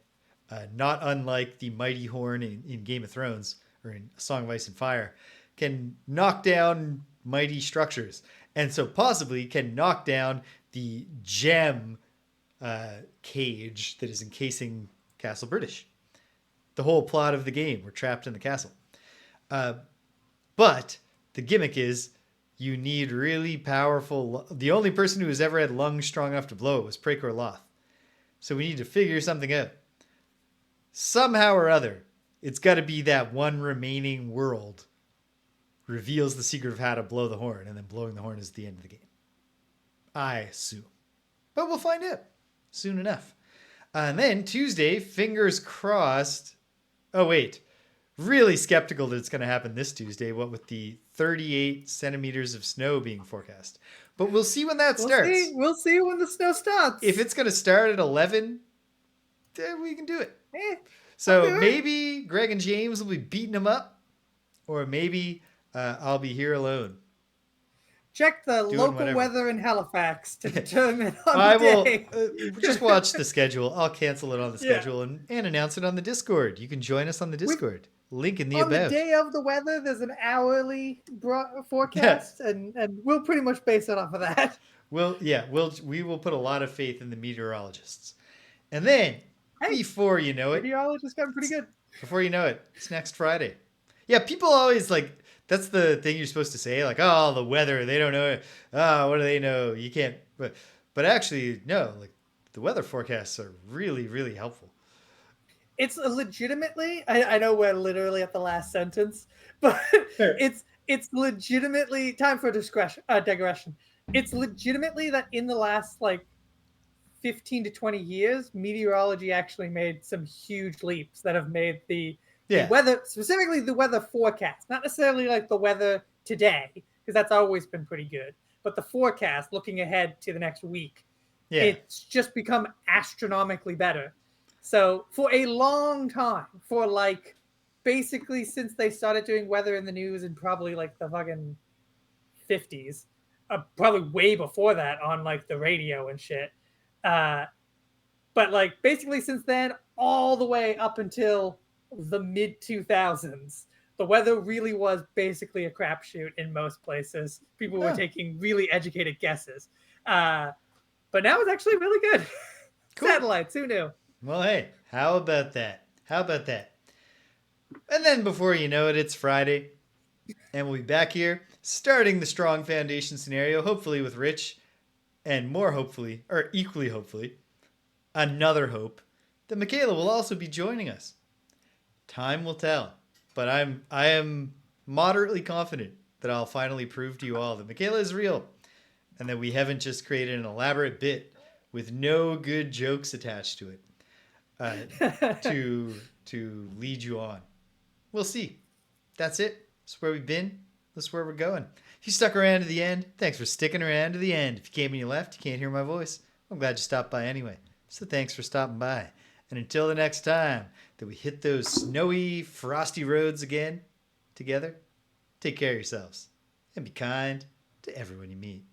not unlike the mighty horn in Game of Thrones or in A Song of Ice and Fire, can knock down mighty structures. And so possibly can knock down the gem cage that is encasing Castle British. The whole plot of the game, we're trapped in the castle. But the gimmick is you need really powerful. The only person who has ever had lungs strong enough to blow it was Prekor Loth. So we need to figure something out. Somehow or other, it's got to be that one remaining world reveals the secret of how to blow the horn, and then blowing the horn is the end of the game. I assume. But we'll find out soon enough. And then Tuesday, fingers crossed. Oh, wait. Really skeptical that it's going to happen this Tuesday, what with the 38 centimeters of snow being forecast. But we'll see when that starts. We'll see when the snow starts. If it's going to start at 11, then we can do it. I'll So do it. maybe Greg and James will be beating them up, or maybe I'll be here alone. Check the Doing local whatever. weather in Halifax to determine on I the will day. just watch the schedule. I'll cancel it on the Yeah. schedule and announce it on the Discord. You can join us on the Discord. Link in the On about. the day of the weather, there's an hourly forecast, and we'll pretty much base it off of that. We will put a lot of faith in the meteorologists. And then, before you know it, Meteorologists got pretty good. before you know it, it's next Friday. Yeah, people always that's the thing you're supposed to say, like, oh, the weather, they don't know. Oh, what do they know? You can't. But actually, no, the weather forecasts are really, really helpful. It's legitimately, I know we're literally at the last sentence, but Sure. it's legitimately time for digression. It's legitimately that in the last 15 to 20 years, meteorology actually made some huge leaps that have made the weather, specifically the weather forecast, not necessarily the weather today, because that's always been pretty good, but the forecast looking ahead to the next week, it's just become astronomically better. So for a long time, for basically since they started doing weather in the news in probably the fucking 50s, probably way before that on the radio and shit. But basically since then, all the way up until the mid 2000s, the weather really was basically a crapshoot in most places. People were taking really educated guesses. But now it's actually really good. Cool. Satellites, who knew? Well, hey, how about that? And then before you know it, it's Friday. And we'll be back here starting the Strong Foundation scenario, hopefully with Rich, and more hopefully, or equally hopefully, another hope that Michaela will also be joining us. Time will tell. But I am moderately confident that I'll finally prove to you all that Michaela is real and that we haven't just created an elaborate bit with no good jokes attached to it. To lead you on. We'll see. That's it. That's where we've been. That's where we're going. If you stuck around to the end, thanks for sticking around to the end. If you came and you left, you can't hear my voice. I'm glad you stopped by anyway. So thanks for stopping by. And until the next time that we hit those snowy, frosty roads again together, take care of yourselves and be kind to everyone you meet.